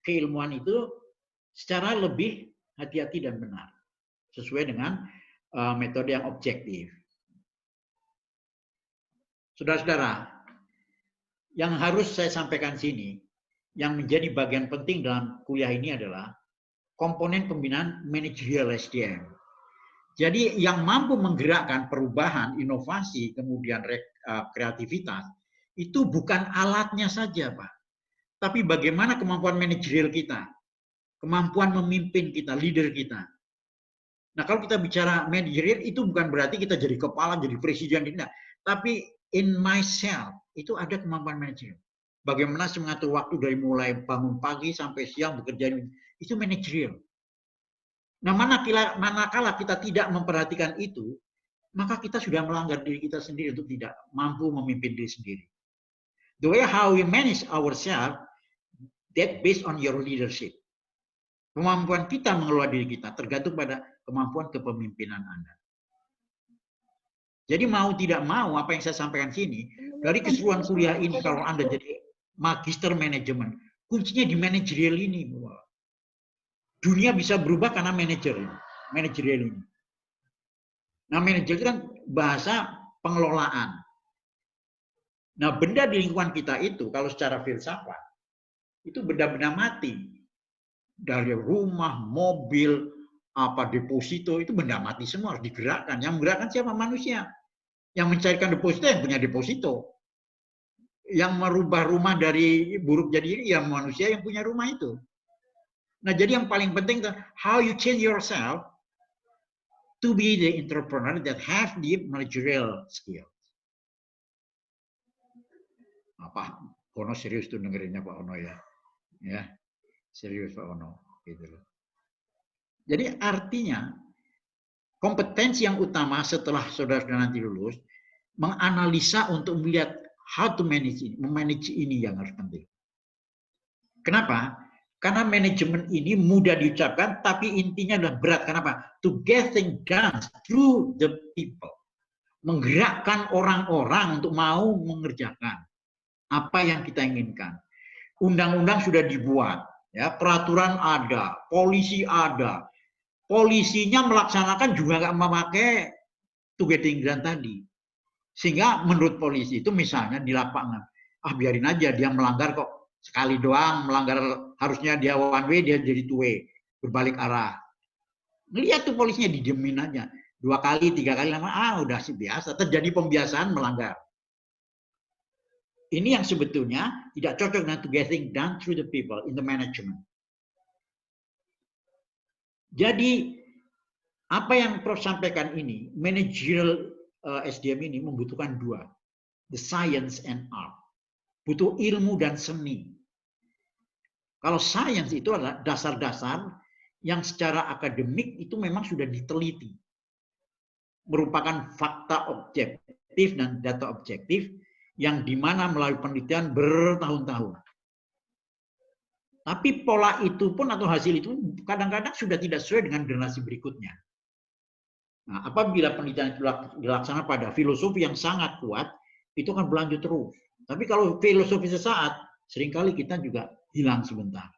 keilmuan itu secara lebih hati-hati dan benar, sesuai dengan metode yang objektif. Saudara-saudara, yang harus saya sampaikan sini, yang menjadi bagian penting dalam kuliah ini adalah komponen pembinaan manajerial SDM. Jadi yang mampu menggerakkan perubahan, inovasi, kemudian kreativitas, itu bukan alatnya saja, Pak. Tapi bagaimana kemampuan manajerial kita, kemampuan memimpin kita, leader kita. Nah, kalau kita bicara manajerial, itu bukan berarti kita jadi kepala, jadi presiden, tidak. Tapi in myself, itu ada kemampuan manajerial. Bagaimana mengatur waktu dari mulai bangun pagi sampai siang bekerja, itu manajerial. Nah, manakala kita tidak memperhatikan itu, maka kita sudah melanggar diri kita sendiri untuk tidak mampu memimpin diri sendiri. The way how we manage ourselves, that based on your leadership. Kemampuan kita mengelola diri kita tergantung pada kemampuan kepemimpinan Anda. Jadi mau tidak mau, apa yang saya sampaikan sini, dari keseluruhan kuliah ini, kalau Anda jadi magister manajemen, kuncinya di manajerial ini. Dunia bisa berubah karena manajerial ini. Nah, manajer itu kan bahasa pengelolaan. Nah, benda di lingkungan kita itu, kalau secara filsafat, itu benda-benda mati. Dari rumah, mobil, apa deposito, itu benda mati semua harus digerakkan. Yang menggerakkan siapa? Manusia. Yang mencairkan deposito yang punya deposito. Yang merubah rumah dari buruk jadi ya manusia yang punya rumah itu. Nah, jadi yang paling penting itu how you change yourself to be the entrepreneur that have the managerial skill. Apa? Ono serius tuh dengerinnya Pak Ono ya. Ya. Serius Pak Ono gitu loh. Jadi artinya kompetensi yang utama setelah saudara-saudara nanti lulus menganalisa untuk melihat how to manage ini, memanage ini yang harus penting. Kenapa? Karena manajemen ini mudah diucapkan tapi intinya adalah berat. Kenapa? To get things done through the people. Menggerakkan orang-orang untuk mau mengerjakan apa yang kita inginkan. Undang-undang sudah dibuat, ya, peraturan ada, polisi ada. Polisinya melaksanakan juga nggak memakai to getting done tadi. Sehingga menurut polisi itu misalnya di lapangan, biarin aja dia melanggar kok. Sekali doang melanggar, harusnya dia one way, dia jadi two way, berbalik arah. Ngelihat tuh polisinya didiemin aja. 2 kali, 3 kali lama, udah sih biasa. Terjadi pembiasaan melanggar. Ini yang sebetulnya tidak cocok dengan to getting done through the people in the management. Jadi apa yang Prof sampaikan ini, managerial SDM ini membutuhkan 2, the science and art. Butuh ilmu dan seni. Kalau science itu adalah dasar-dasar yang secara akademik itu memang sudah diteliti. Merupakan fakta objektif dan data objektif yang dimana melalui penelitian bertahun-tahun. Tapi pola itu pun atau hasil itu kadang-kadang sudah tidak sesuai dengan generasi berikutnya. Nah, apabila penelitian itu dilaksanakan pada filosofi yang sangat kuat, itu akan berlanjut terus. Tapi kalau filosofi sesaat, seringkali kita juga hilang sebentar.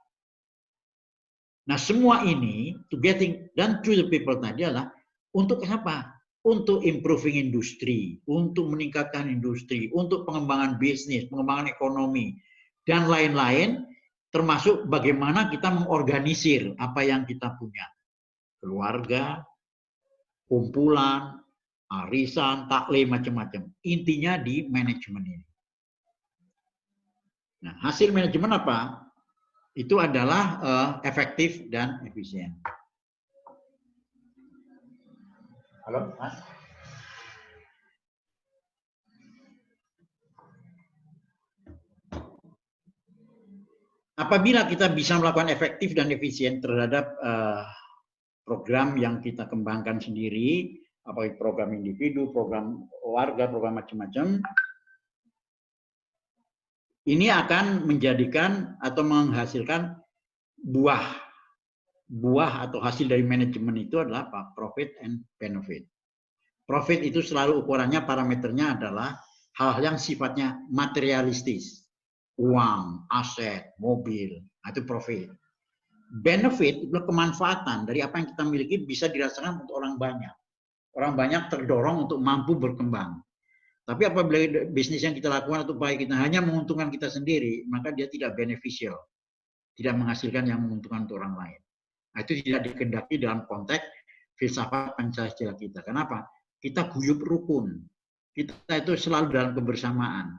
Nah, semua ini, to getting done through the people tadi adalah untuk apa? Untuk improving industri, untuk meningkatkan industri, untuk pengembangan bisnis, pengembangan ekonomi, dan lain-lain, termasuk bagaimana kita mengorganisir apa yang kita punya. Keluarga, kumpulan, arisan, taklim, macam-macam. Intinya di manajemen ini. Nah, hasil manajemen apa? Itu adalah efektif dan efisien. Halo, Mas? Apabila kita bisa melakukan efektif dan efisien terhadap program yang kita kembangkan sendiri, apalagi program individu, program warga, program macam-macam, ini akan menjadikan atau menghasilkan buah atau hasil dari manajemen itu adalah apa? Profit and benefit. Profit itu selalu ukurannya, parameternya adalah hal-hal yang sifatnya materialistis. Uang, aset, mobil, itu profit. Benefit itu kemanfaatan dari apa yang kita miliki bisa dirasakan untuk orang banyak. Orang banyak terdorong untuk mampu berkembang. Tapi apabila bisnis yang kita lakukan atau upaya kita hanya menguntungkan kita sendiri, maka dia tidak beneficial. Tidak menghasilkan yang menguntungkan untuk orang lain. Nah, itu tidak dikehendaki dalam konteks filsafat Pancasila kita. Kenapa? Kita guyup rukun. Kita itu selalu dalam kebersamaan.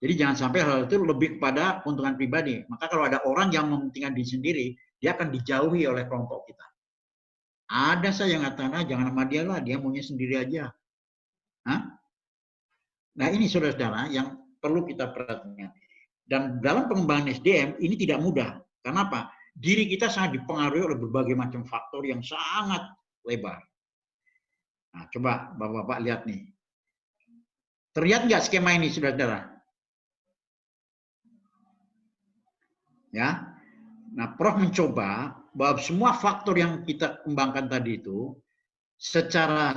Jadi jangan sampai hal itu lebih kepada keuntungan pribadi. Maka kalau ada orang yang mementingkan diri sendiri, dia akan dijauhi oleh kelompok kita. Ada saya yang mengatakan, jangan sama dia lah, dia maunya sendiri aja. Hah? Nah, ini saudara-saudara yang perlu kita perhatikan. Dan dalam pengembangan SDM ini tidak mudah. Kenapa? Diri kita sangat dipengaruhi oleh berbagai macam faktor yang sangat lebar. Nah, coba Bapak-Bapak lihat nih. Terlihat nggak skema ini, saudara-saudara? Ya. Nah, Prof mencoba bahwa semua faktor yang kita kembangkan tadi itu secara